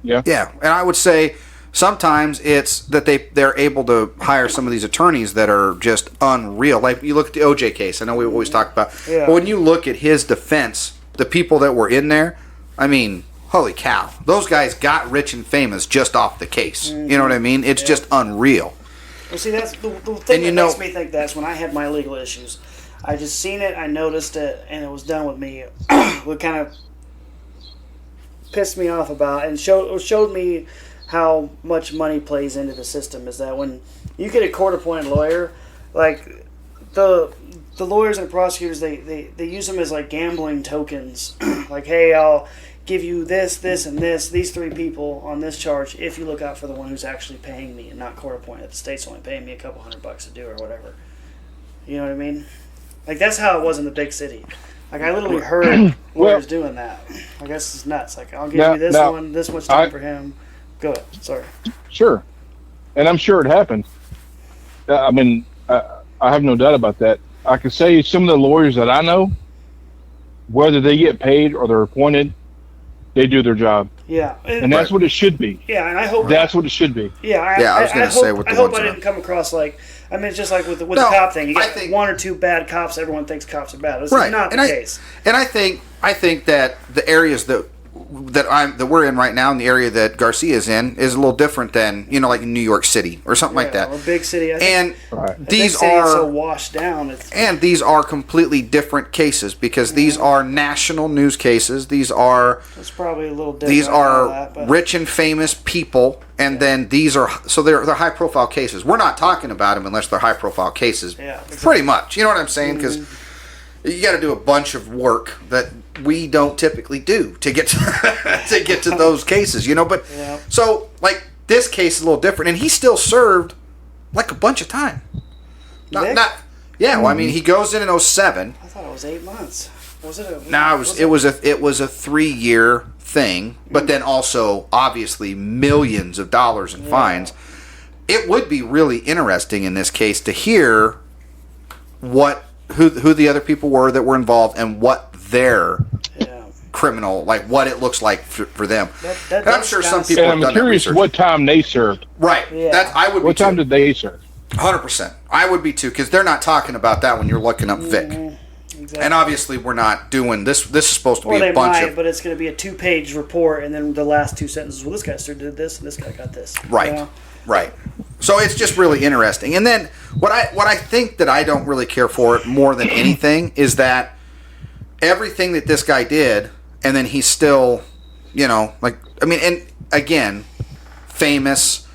yeah. Yeah, and I would say sometimes it's that they're able to hire some of these attorneys that are just unreal. Like you look at the OJ case. I know we always talk about, but when you look at his defense, the people that were in there, I mean, holy cow, those guys got rich and famous just off the case. Mm-hmm. You know what I mean? It's just unreal. Well, see, that's the thing that makes me think that's when I had my legal issues. I just seen it, I noticed it, and it was done with me. What kind of pissed me off about and showed me how much money plays into the system is that when you get a court-appointed lawyer, like the lawyers and prosecutors, they use them as like gambling tokens. Like, hey, I'll give you this, and this, these three people on this charge if you look out for the one who's actually paying me and not court-appointed. The state's only paying me a couple $100 to do or whatever. You know what I mean? Like, that's how it was in the big city. Like, I literally heard lawyers doing that. I guess it's nuts. Like, I'll give you this one, this much time for him. Go ahead. Sorry. Sure. And I'm sure it happens. I mean, I have no doubt about that. I can say some of the lawyers that I know, whether they get paid or they're appointed, they do their job. Yeah. And that's what it should be. Yeah, and I hope... That's what it should be. Yeah, I was going to say with the I hope I didn't come across like... I mean, it's just like with the cop thing. You got one or two bad cops, everyone thinks cops are bad. This is not the case. And I think that the areas that we're in right now, in the area that Garcia is in, is a little different than, you know, like in New York City or something like that. Or a big city. These are so washed down. And these are completely different cases because these are national news cases. These are. It's probably a little different. These are rich and famous people, and then these are they're high profile cases. We're not talking about them unless they're high profile cases. Yeah, exactly. Pretty much. You know what I'm saying? Because you got to do a bunch of work that we don't typically do to get to those cases, you know. But so like this case is a little different, and he still served like a bunch of time. Well, I mean, he goes in 2007. I thought it was 8 months. Was it? It was a 3-year thing, but then also obviously millions of dollars in fines. It would be really interesting in this case to hear who the other people were that were involved and what their criminal, like what it looks like for them. That And I'm sure some people And have I'm done that curious research. what time they served. Right. Yeah. I would be What time too. did they serve? 100%. I would be too, because they're not talking about that when you're looking up Vic. Exactly. And obviously, we're not doing this. This is supposed to be Or they a bunch might, of but it's going to be a 2-page report, and then the last 2 sentences. Well, this guy did this, and this guy got this. right, You know? right. So it's just really interesting. And then what I think that I don't really care for it more than anything is that everything that this guy did, and then he's still, and again, famous.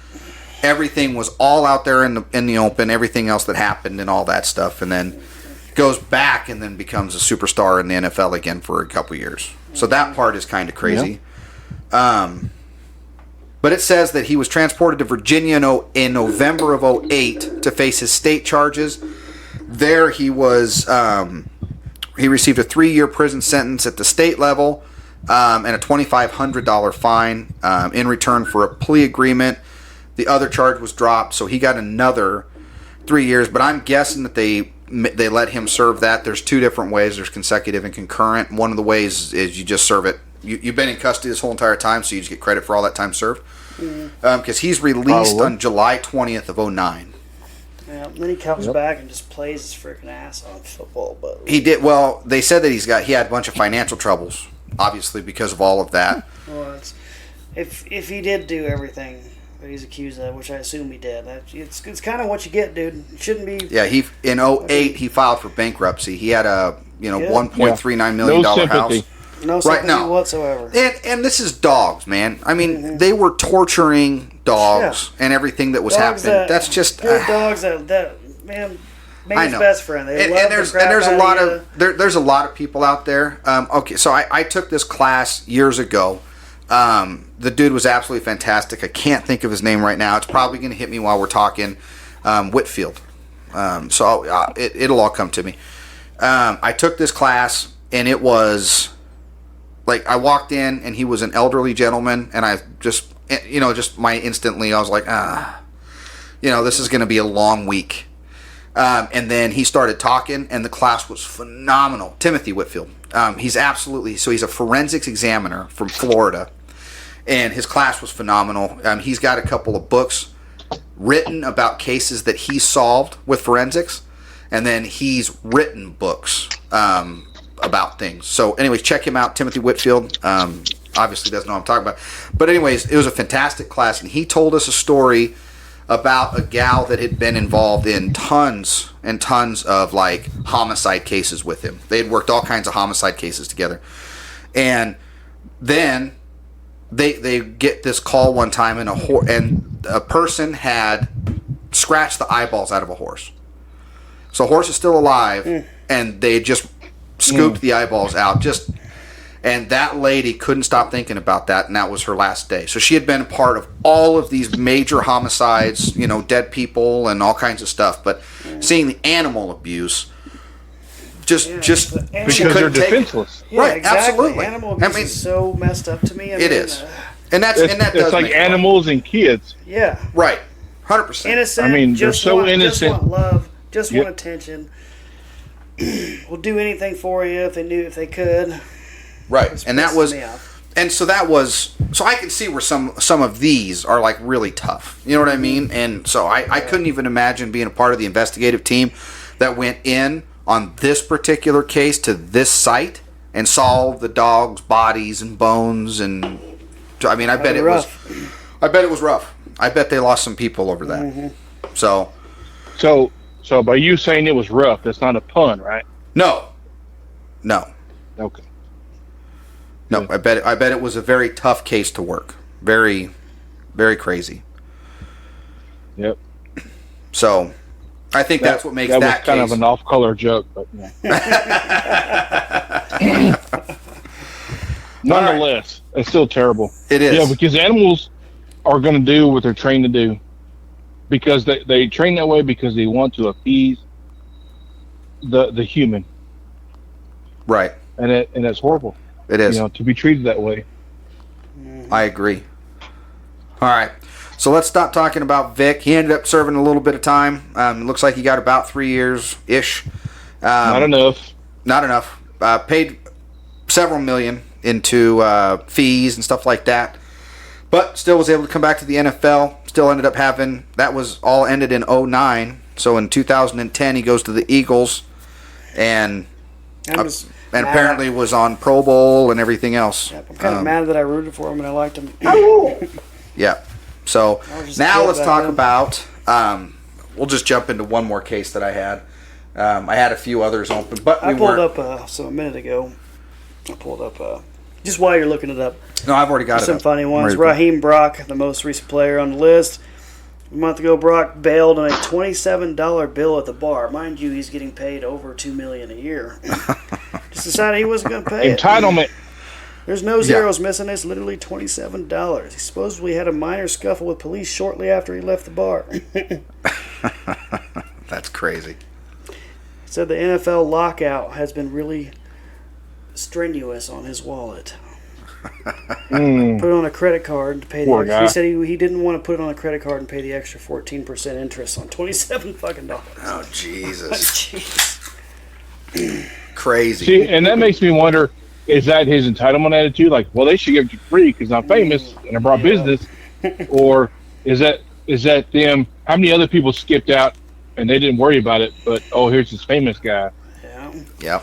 Everything was all out there in the open. Everything else that happened and all that stuff, and then goes back and then becomes a superstar in the NFL again for a couple years. So that part is kind of crazy. Yeah. But it says that he was transported to Virginia in November of 2008 to face his state charges. There he was. He received a 3-year prison sentence at the state level and a $2,500 fine in return for a plea agreement. The other charge was dropped, so he got another 3 years. But I'm guessing that they let him serve that. There's 2 different ways. There's consecutive and concurrent. One of the ways is you just serve it. You've been in custody this whole entire time, so you just get credit for all that time served. Because he's released on July 20th of 2009. Yeah, then he comes back and just plays his freaking ass off football. But He did well. They said that he had a bunch of financial troubles, obviously because of all of that. well, if he did do everything that he's accused of, which I assume he did, it's kind of what you get, dude. It shouldn't be. Yeah, in 2008 he filed for bankruptcy. He had a $1.39 million No sympathy. house. No sympathy whatsoever. And this is dogs, man. I mean, they were torturing dogs and everything that was Dogs happening. That's just good dogs that man made I his know. best friend. They And love there's the crap a out lot you. of there's a lot of people out there. Okay, so I took this class years ago. The dude was absolutely fantastic. I can't think of his name right now. It's probably going to hit me while we're talking. Whitfield. So it'll all come to me. I took this class, and it was like I walked in, and he was an elderly gentleman, and I just instantly I was like, this is going to be a long week. And then he started talking, and the class was phenomenal. Timothy Whitfield. He's a forensics examiner from Florida, and his class was phenomenal. He's got a couple of books written about cases that he solved with forensics, and then he's written books about things. So anyways, check him out, Timothy Whitfield. Obviously doesn't know what I'm talking about. But anyways, it was a fantastic class, and he told us a story about a gal that had been involved in tons and tons of like homicide cases with him. They had worked all kinds of homicide cases together. And then they get this call one time, and a person had scratched the eyeballs out of a horse. So a horse is still alive, and they just scooped the eyeballs out. And that lady couldn't stop thinking about that, and that was her last day. So she had been a part of all of these major homicides, dead people and all kinds of stuff. But seeing the animal abuse, she Because couldn't they're take it. defenseless. Yeah, Right, exactly. absolutely. Animal abuse is so messed up to me. It is. And that It's does like make it animals and kids. Yeah. right, 100%. Innocent. I mean, they're just so want, innocent. Just want love. Just Yep. want attention. Will do anything for you if they could. Right, It's and that pissing was, me off. and so that was, so I can see where some of these are like really tough. You know what I mean? And so I couldn't even imagine being a part of the investigative team that went in on this particular case to this site and saw the dog's bodies and bones, and I mean, I bet it was rough. I bet they lost some people over that. So by you saying it was rough, that's not a pun, right? no. Okay. No, I bet it was a very tough case to work. Very, very crazy. Yep. So, I think that's what makes that that was kind case. of an off-color joke, but yeah. Nonetheless, it's still terrible. It is. Yeah, because animals are going to do what they're trained to do, because they train that way because they want to appease the human, Right. and it's horrible. It is. To be treated that way. I agree. All right. So let's stop talking about Vic. He ended up serving a little bit of time. It looks like he got about 3 years-ish. Not enough. Not enough. Paid several million. into fees and stuff like that. But still was able to come back to the NFL. Still ended up having, that was all ended in 2009. So in 2010, he goes to the Eagles and apparently was on Pro Bowl and everything else. Yeah, I'm kind of mad that I rooted for him and I liked him. Yeah. So now let's talk about, we'll just jump into one more case that I had. I had a few others open, but I pulled up a minute ago. I pulled up just while you're looking it up. No, I've already got some funny ones. Raheem Brock, the most recent player on the list. A month ago, Brock bailed on a $27 bill at the bar. Mind you, he's getting paid over $2 million a year. Just decided he wasn't going to pay Entitlement. There's no zeros missing. It's literally $27. He supposedly had a minor scuffle with police shortly after he left the bar. That's crazy. Said the NFL lockout has been really strenuous on his wallet. Put it on a credit card to pay the. He said he didn't want to put it on a credit card and pay the extra 14% interest on $27 fucking dollars. Oh Jesus! Crazy. See, and that makes me wonder: is that his entitlement attitude? Like, well, they should give it to you free because I'm famous and I brought business, or is that them? How many other people skipped out and they didn't worry about it? But here's this famous guy. Yeah.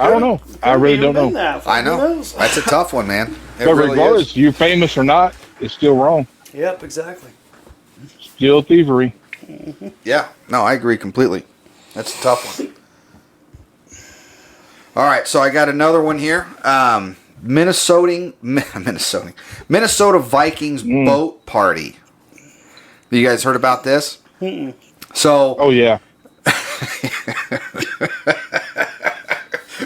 I don't know. I really don't know. I know. That's a tough one, man. But regardless, you're famous or not, it's still wrong. Yep, exactly. Still thievery. Yeah. No, I agree completely. That's a tough one. All right, so I got another one here. Minnesota Vikings boat party. You guys heard about this? So. Oh yeah.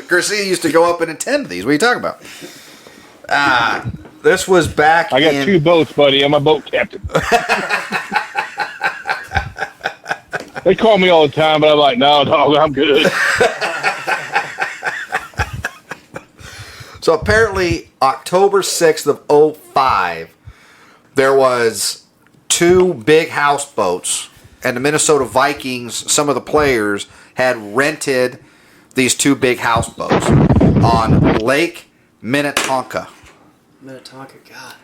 Garcia used to go up and attend these. What are you talking about? This was back I got 2 boats, buddy. I'm a boat captain. They call me all the time, but I'm like, no, dog, I'm good. So apparently, October 6th of 2005, there was 2 big houseboats, and the Minnesota Vikings, some of the players, had rented these 2 big houseboats on Lake Minnetonka. Minnetonka, God.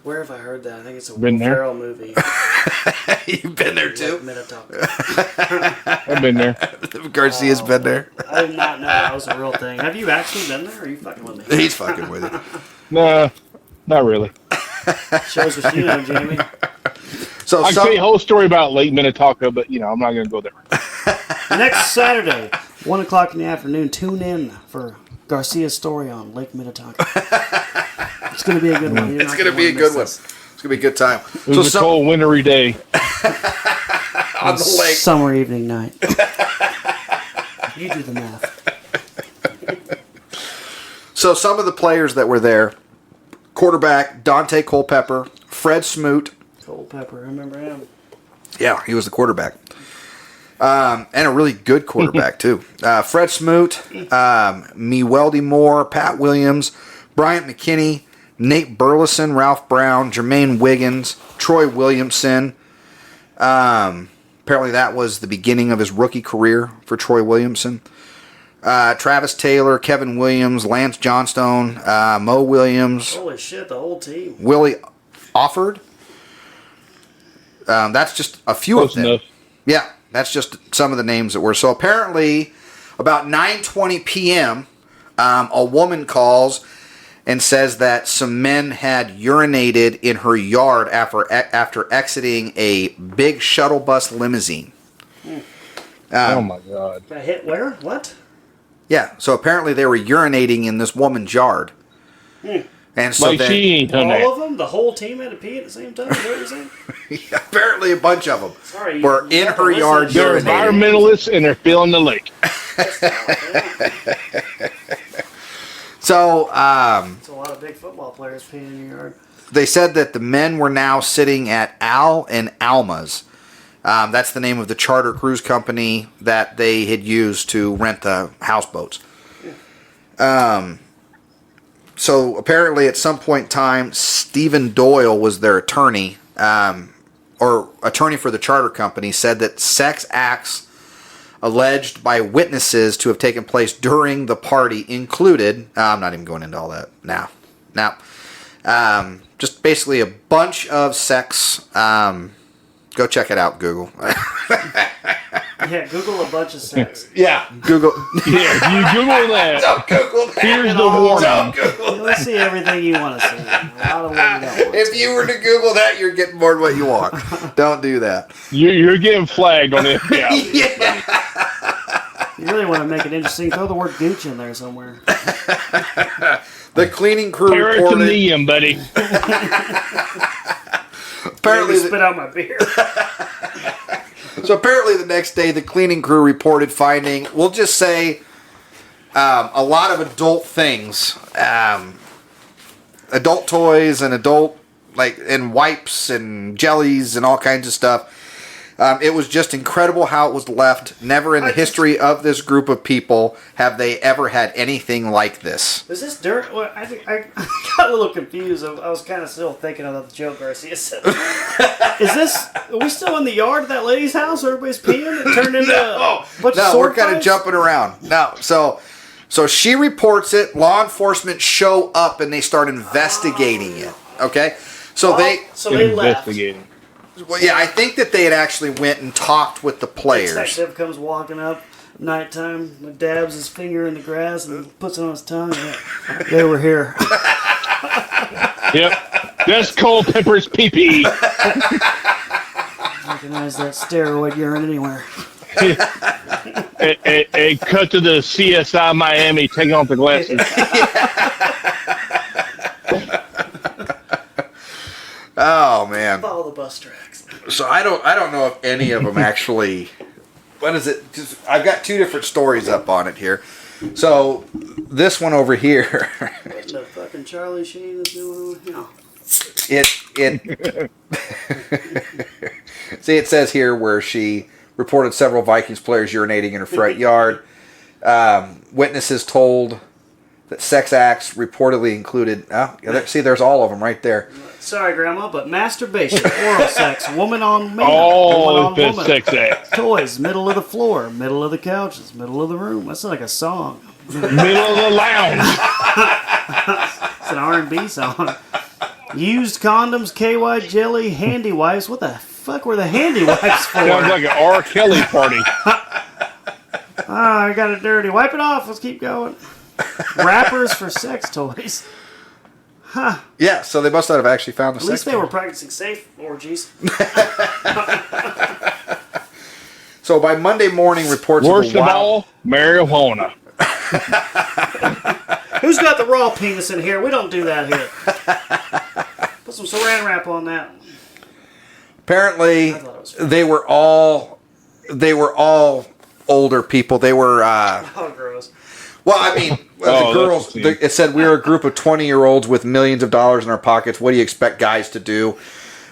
Where have I heard that? I think it's a Will Ferrell movie. You've been there too? Lake Minnetonka. I've been there. Garcia's been there. I did not know that was a real thing. Have you actually been there, or are you fucking with me? He's fucking with you. Nah, not really. Shows what you know, Jamie. So I can tell you a whole story about Lake Minnetonka, but, I'm not going to go there. Next Saturday, 1 o'clock in the afternoon, tune in for Garcia's story on Lake Minnetonka. It's going to be a good one. It's going to be a good one. It's going to be a good time. It was a cold, wintry day. On the lake. Summer evening night. You do the math. So some of the players that were there, quarterback Dante Culpepper, Fred Smoot. Culpepper, I remember him. Yeah, he was the quarterback. And a really good quarterback, too. Fred Smoot, Meweldy Moore, Pat Williams, Bryant McKinney, Nate Burleson, Ralph Brown, Jermaine Wiggins, Troy Williamson. Apparently that was the beginning of his rookie career for Troy Williamson. Travis Taylor, Kevin Williams, Lance Johnstone, Mo Williams. Holy shit, the whole team. Willie Offord. That's just a few Close of them. enough. Yeah, that's just some of the names that were. So apparently, about 9:20 p.m., a woman calls and says that some men had urinated in her yard after exiting a big shuttle bus limousine. Oh my God! Got hit where? What? Yeah, so apparently they were urinating in this woman's yard. And so Like then, she ain't done All that. of them? The whole team had to pee at the same time? Is that what you're saying? apparently a bunch of them Sorry, were you in have to her listen. yard They're urinating. environmentalists and they're filling the lake. So, It's a lot of big football players peeing in your yard. they said that the men were now sitting at Al and Alma's. That's the name of the charter cruise company that they had used to rent the houseboats. So apparently at some point in time, Stephen Doyle was their attorney, or attorney for the charter company, said that sex acts alleged by witnesses to have taken place during the party included, I'm not even going into all that now. Just basically a bunch of sex. Go check it out, Google. Yeah, Google a bunch of sex. Yeah, Google. Yeah, you Google that. Don't Google that. Here's the warning. Don't Google You'll see everything you want to see. A lot of what you don't want. If you were to Google that, you're getting more than what you want. Don't do that. You're getting flagged on this. Yeah. You really want to make it interesting, throw the word gooch in there somewhere. The cleaning crew reported. Peritoneum, buddy. Apparently, spit out my beer. So apparently the next day, the cleaning crew reported finding, we'll just say, a lot of adult things. Adult toys and and wipes and jellies and all kinds of stuff. It was just incredible how it was left. Never in the history of this group of people have they ever had anything like this. Is this dirt? Well, I got a little confused. I was kind of still thinking about the joke Garcia said. Is this? Are we still in the yard of that lady's house? Where everybody's peeing? It turned into a bunch of sword we're kind of fights? jumping around. No, so she reports it. Law enforcement show up and they start investigating it. Okay, so they left. Investigating. Well, yeah, I think that they had actually went and talked with the players. Detective comes walking up nighttime, dabs his finger in the grass and puts it on his tongue. Yeah, they were here. Yep. That's Culpepper's pee-pee. Recognize that steroid urine anywhere. a cut to the CSI Miami taking off the glasses. Oh man! Follow the bus tracks. So I don't know if any of them actually. What is it? I've got two different stories up on it here. So this one over here. What the fucking Charlie Sheen is doing? No. It see, it says here where she reported several Vikings players urinating in her front yard. Witnesses told that sex acts reportedly included. See, there's all of them right there. Sorry, Grandma, but masturbation, oral sex, woman on man, Oh, woman on woman, sex act. toys, middle of the floor, middle of the couches, middle of the room. That's like a song. Middle of the lounge. It's an R&B song. Used condoms, KY jelly, handy wipes. What the fuck were the handy wipes for? Sounds like an R. Kelly party. I got it dirty. Wipe it off. Let's keep going. Wrappers for sex toys. Huh. Yeah, so they must not have actually found the At sex least they toy. were practicing safe orgies. So by Monday morning, reports Worst of all, marijuana. Who's got the raw penis in here? We don't do that here. Put some saran wrap on that. Apparently, they were all older people. They were. Oh, gross. Well, I mean, the girls. It said we were a group of 20-year-olds with millions of dollars in our pockets. What do you expect guys to do?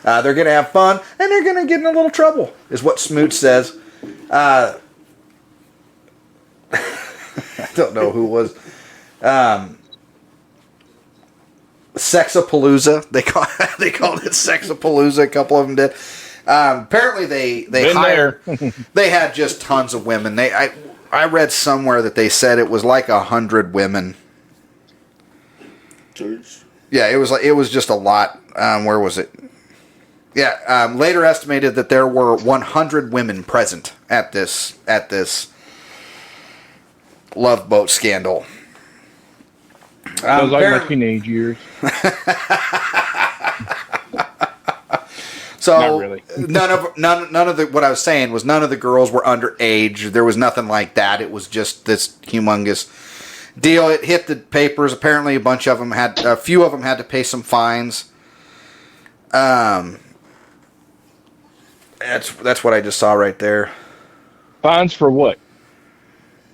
They're going to have fun and they're going to get in a little trouble, is what Smoot says. I don't know who it was. Sexapalooza. They called it Sexapalooza. A couple of them did. Apparently, they hired. They had just tons of women. I read somewhere that they said it was like 100 women. Yeah, it was just a lot. Where was it? Yeah, later estimated that there were 100 women present at this Love Boat scandal. Sounds like my teenage years. So not really. none of the what I was saying was none of the girls were underage. There was nothing like that. It was just this humongous deal. It hit the papers. Apparently, a few of them had to pay some fines. That's what I just saw right there. Fines for what?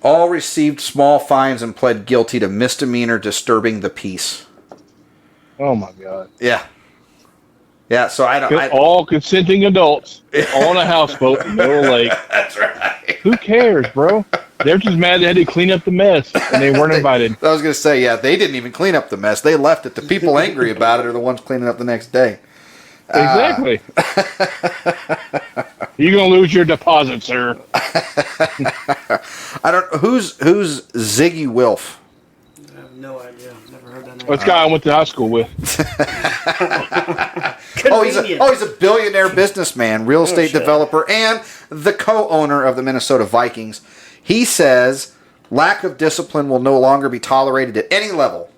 All received small fines and pled guilty to misdemeanor disturbing the peace. Oh my God. Yeah. Yeah, so all consenting adults on a houseboat in the middle of the lake. That's right. Who cares, bro? They're just mad they had to clean up the mess and they weren't invited. I was going to say, yeah, they didn't even clean up the mess. They left it. The people angry about it are the ones cleaning up the next day. Exactly. You're gonna lose your deposit, sir. I don't. Who's Ziggy Wilf? I have no idea. Never heard that name. This guy I went to high school with. He's a billionaire businessman, real estate developer, and the co-owner of the Minnesota Vikings. He says lack of discipline will no longer be tolerated at any level.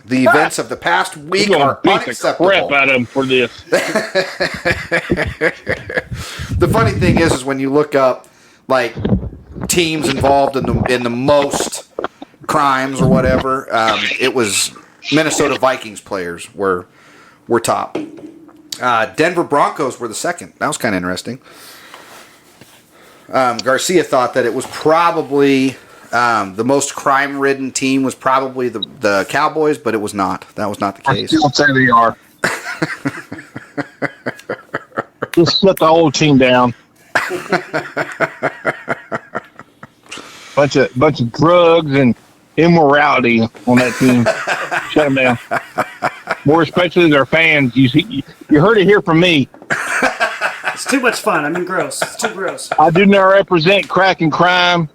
The events of the past week are unacceptable. The crap out of him for this. The funny thing is when you look up like teams involved in the most crimes or whatever, it was Minnesota Vikings players were top. Denver Broncos were the second. That was kind of interesting. Garcia thought that it was probably the most crime-ridden team was probably the Cowboys, but it was not. That was not the case. I still say they are. Just shut the whole team down. Bunch of drugs and immorality on that team. Shut them down. More especially their fans. You heard it here from me. It's too much fun. I mean, gross. It's too gross. I do not represent crack and crime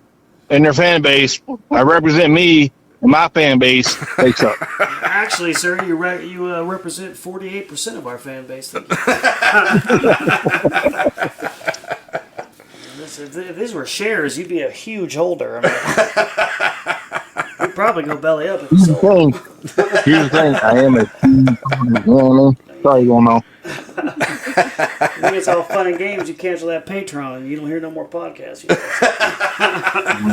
and their fan base. I represent me and my fan base. They suck. Actually, sir, you represent 48% of our fan base. If these were shares, you'd be a huge holder. You'd probably go belly up. Here's the thing. I am a huge holder. You know what I mean? Sorry, you don't know. I think it's all fun and games. You cancel that Patreon and you don't hear no more podcasts.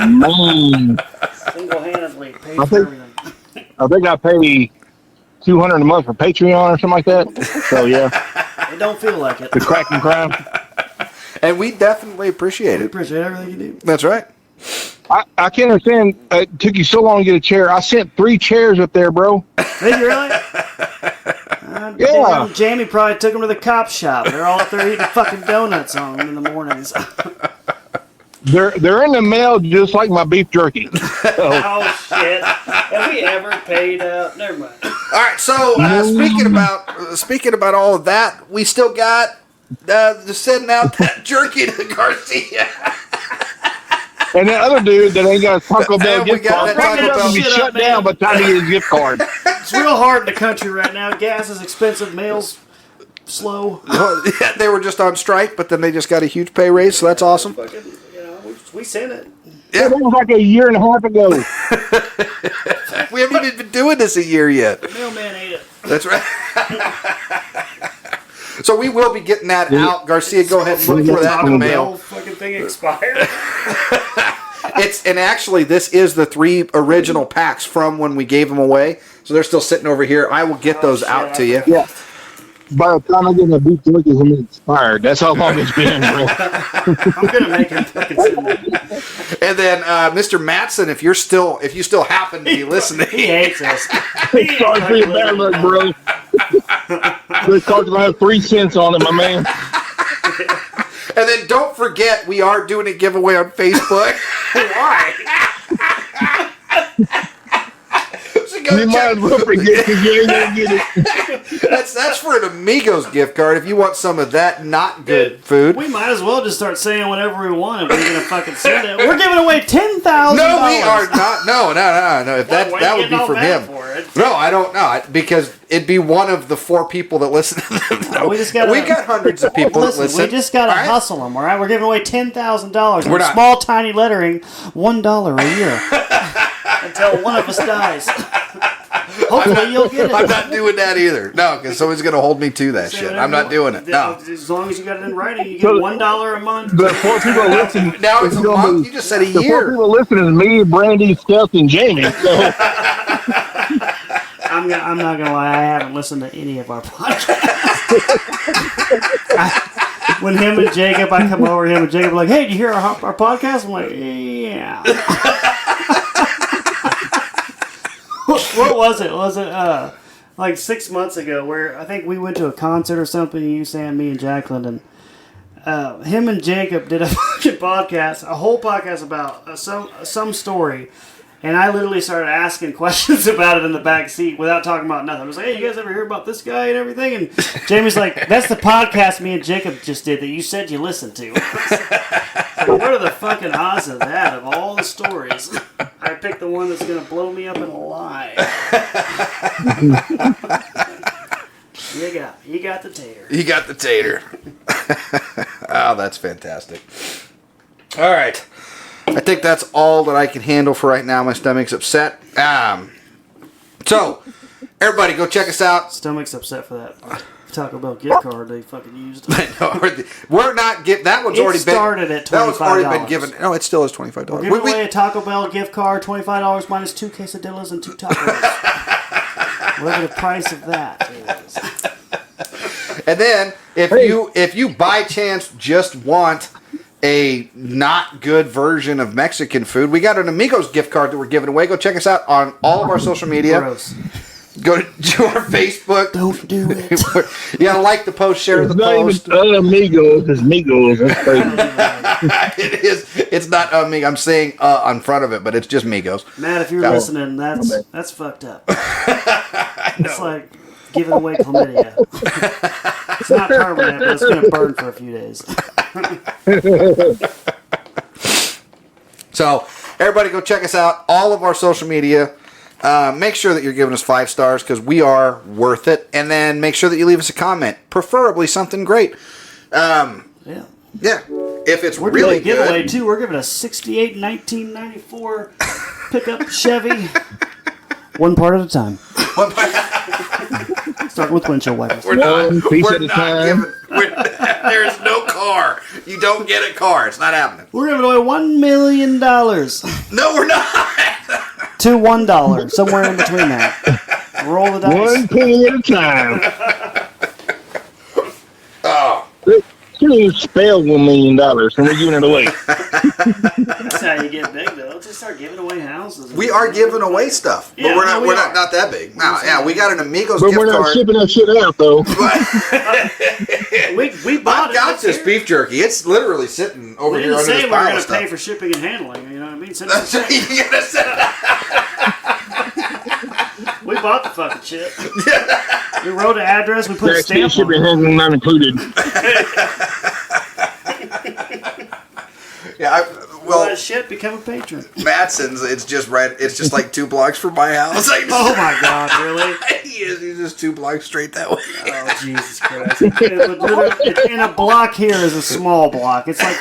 Man. Single-handedly paid for everything. I think I pay $200 a month for Patreon or something like that. So, yeah. It don't feel like it. The crack and crime. And we definitely appreciate it. We appreciate everything you do. That's right. I can't understand. It took you so long to get a chair. I sent 3 chairs up there, bro. Did you really? Yeah. Jamie probably took them to the cop shop. They're all up there eating fucking donuts on them in the mornings. They're in the mail just like my beef jerky. Oh, shit. Have we ever paid out? Never mind. All right. So speaking about all of that, we still got just sending out that jerky to Garcia. And that other dude that ain't got a Taco Bell gift card Bell be shut down by the time he gets his gift card. It's real hard in the country right now. Gas is expensive. Mail's slow. Well, yeah, they were just on strike, but then they just got a huge pay raise, so that's awesome. Fucking, we sent it. Yeah, that was like a year and a half ago. We haven't even been doing this a year yet. The mailman ate it. That's right. So we will be getting that out. Garcia, go ahead and look for that in the mail. Fucking thing expired. And actually, this is the 3 original packs from when we gave them away. So they're still sitting over here. I will get those out to you. Yeah. By the time I get my beef jerky, it's expired. That's how long it's been, bro. I'm gonna make him fucking send that. And then Mr. Mattson, if you still happen to be listening, He hates us. It's starting to be a bad look, bro. This card's gonna have 3 cents on it, my man. And then don't forget, we are doing a giveaway on Facebook. Why? So You might as well forget because you ain't gonna get it. That's for an Amigos gift card if you want some of that not good food. We might as well just start saying whatever we want if we're gonna fucking send it. We're giving away $10,000. No, we are not. No. If that would be from him. No, I don't know because it'd be one of the 4 people that listen to them. No, we got hundreds of people that listen. We just gotta hustle them. All right, we're giving away $10,000 in not. small, tiny lettering, $1 a year until one of us dies. Hopefully you'll get it. I'm not doing that either. No, because someone's going to hold me to that shit. I'm not doing it. No. As long as you got it in writing, you get $1 a month. The 4 people listening. Now it's a month. You just said a year. The 4 people listening is me, Brandy, Steph, and Jamie. So. I'm not gonna lie. I haven't listened to any of our podcasts. When him and Jacob, I come over, him and Jacob are like, "Hey, did you hear our podcast?" I'm like, "Yeah." What was it? Was it like 6 months ago where I think we went to a concert or something? You, Sam, me, and Jacqueline, and him and Jacob did a fucking podcast, a whole podcast about some story. And I literally started asking questions about it in the back seat without talking about nothing. I was like, hey, you guys ever hear about this guy and everything? And Jamie's like, that's the podcast me and Jacob just did that you said you listened to. Like, what are the fucking odds of that, of all the stories? I picked the one that's going to blow me up in a lie. You got the tater. You got the tater. Oh, that's fantastic. All right. I think that's all that I can handle for right now. My stomach's upset. So, everybody go check us out. Stomach's upset for that Taco Bell gift card they fucking used. We're not give that one's already been started at $25. That one's already been given. No, it still is $25. We're giving away a Taco Bell gift card, $25 minus 2 quesadillas and 2 tacos. Whatever the price of that is. And then if you by chance just want a not good version of Mexican food, we got an Amigos gift card that we're giving away. Go check us out on all of our social media. Gross. Go to our Facebook. Don't do it. You gotta like the post, share the post. It's not even Amigos, it's Migos. That's crazy. It is. It's not Amigo. I'm saying on front of it, but it's just Migos. Matt, if you're listening, that's fucked up. It's like giving away chlamydia. It's not permanent, but it's going to burn for a few days. So, everybody go check us out. All of our social media. Make sure that you're giving us 5 stars because we are worth it. And then make sure that you leave us a comment. Preferably something great. Yeah. Yeah. If it's We're really doing a giveaway, good. too. We're giving a 68 1994 pickup Chevy. One part at a time. Starting with windshield wipers. We're not at a time. There's no car. You don't get a car. It's not happening. We're giving away $1 million. No, we're not. To $1, somewhere in between that. Roll the dice. 1 penny at a time. Oh. Can't even spell $1 million, and we're giving it away. That's how you get big, though. Just start giving away houses. We are giving away stuff, but Yeah, we're not. no, We're we are. not that big. No, yeah, we got an Amigos But gift we're not card. shipping that shit out, though. We bought I've got this here. beef jerky. It's literally sitting over We here didn't under say this we were pile going of to pay stuff. for shipping and handling. You know what I mean? Send That's us what you gotta say. We bought the fucking shit. We wrote an address. We put a Taxi, stamp on shipping, it. handling not included. Yeah, Well, well, shit, become a patron. Matson's. It's just right. It's just like 2 blocks from my house. Oh my god, really? He's just 2 blocks straight that way. Oh Jesus Christ! In a block here is a small block. It's like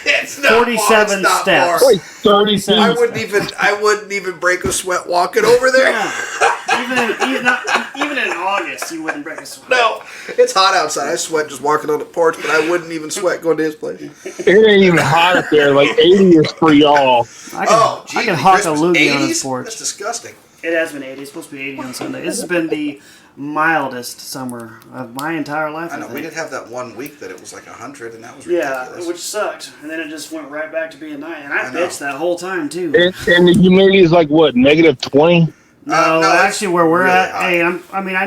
It's not 47 it's not steps. far. Like 37. I wouldn't even break a sweat walking over there. Yeah. Even in August, you wouldn't break a sweat. No, it's hot outside. I sweat just walking on the porch, but I wouldn't even sweat going to his place. It ain't even hot up there. Like 80 is for y'all. I can hawk a loogie on his 80s? porch. That's disgusting. It has been 80. It's supposed to be 80 on Sunday. This has been the mildest summer of my entire life. I know. think. We did have that one week that it was like 100, and that was Yeah, ridiculous. which sucked. And then it just went right back to being 90. And I I know. bitched that whole time, too. And the humidity is like what, -20? No, no, it's actually, where we're really at, hot. hey, I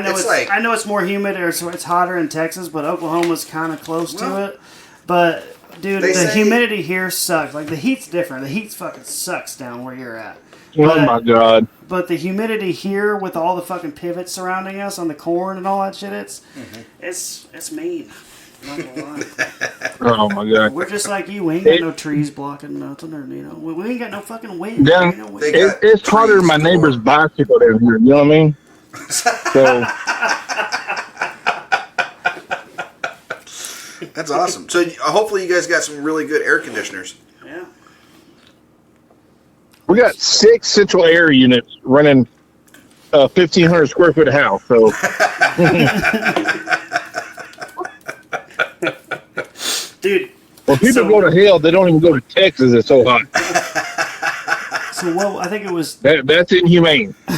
know It's it's like- I know it's more humid or it's hotter in Texas, but Oklahoma's kind of close Well, to it. But dude, they the say- humidity here sucks. Like the heat's different. The heat fucking sucks down where you're at. Oh my god. But the humidity here with all the fucking pivots surrounding us on the corn and all that shit, it's mean. I'm not gonna lie. Oh my god. We're just like you. We ain't got no trees blocking nothing, or we ain't got no fucking wind. Down, Ain't no wind. They got it's hotter than my trees neighbor's galore. bicycle down here. You know what I mean? So That's awesome. So hopefully you guys got some really good air conditioners. Yeah. we got 6 central air units running a 1,500 square foot house. So Dude. when people So- go to hell, they don't even go to Texas. It's so hot. So I think it was That's inhumane. I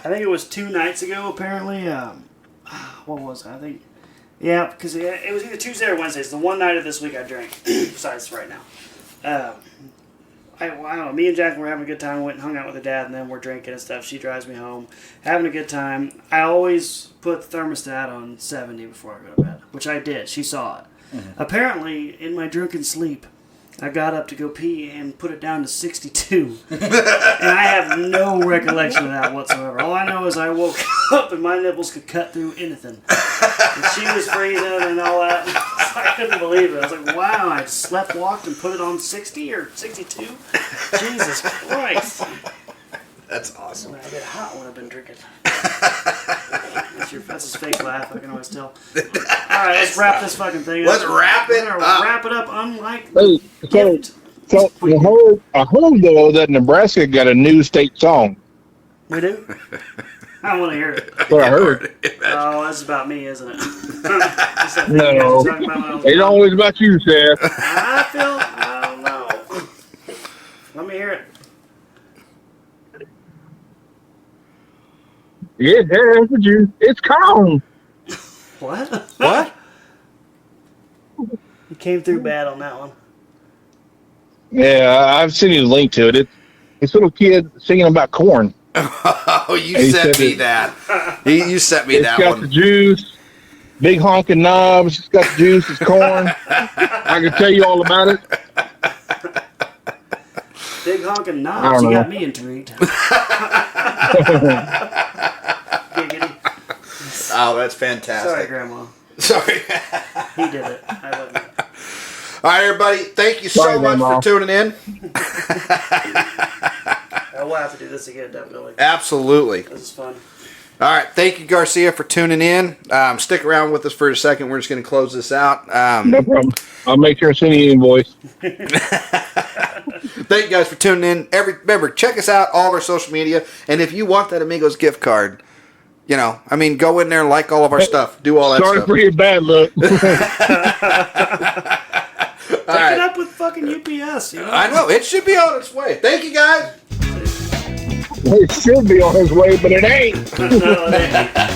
think it was 2 nights ago, apparently. What was it? I think, yeah, because it was either Tuesday or Wednesday. It's the one night of this week I drank, besides right now. I don't know. Me and Jack were having a good time. Went and hung out with her dad, and then we're drinking and stuff. She drives me home, having a good time. I always put the thermostat on 70 before I go to bed, which I did. She saw it. Apparently, in my drunken sleep, I got up to go pee and put it down to 62. And I have no recollection of that whatsoever. All I know is I woke up and my nipples could cut through anything. And she was freezing and all that. I couldn't believe it. I was like, wow, I slept, walked, and put it on 60 or 62? Jesus Christ. That's awesome. I get hot when I've been drinking. That's his fake laugh, I can always tell. Alright, let's wrap this fucking thing up. Let's wrap it up. Wrap it up unlike Hey, so I heard though that Nebraska got a new state song. We do? I want to hear it. That's what I heard. Oh, that's about me, isn't it? No, it's always about you, Seth. I don't know. Let me hear it. Yeah, that's what you. It's calm. What? What? You came through bad on that one. Yeah, I've seen you link to it. It's little kid singing about corn. Oh, you sent me that. You sent me that It's got one. the juice, big honking knobs. It's got the juice. It's corn. I can tell you all about it. Big honking I knobs. don't You know. got me intrigued. Giggity. Oh, that's fantastic. Sorry, Grandma. Sorry. He did it. I love you. All right, everybody. Thank you so Sorry, much Grandma. for tuning in. I will have to do this again, definitely. Absolutely. This is fun. All right. Thank you, Garcia, for tuning in. Stick around with us for a second. We're just going to close this out. No problem. I'll make sure I send you an invoice. Thank you guys for tuning in. Remember, check us out, all of our social media. And if you want that Amigos gift card, go in there and like all of our stuff. Do all that Sorry stuff. for your bad luck. All Take right. it up with fucking UPS, you know? I know. It should be on its way. Thank you, guys. It should be on his way, but it ain't. No, it ain't.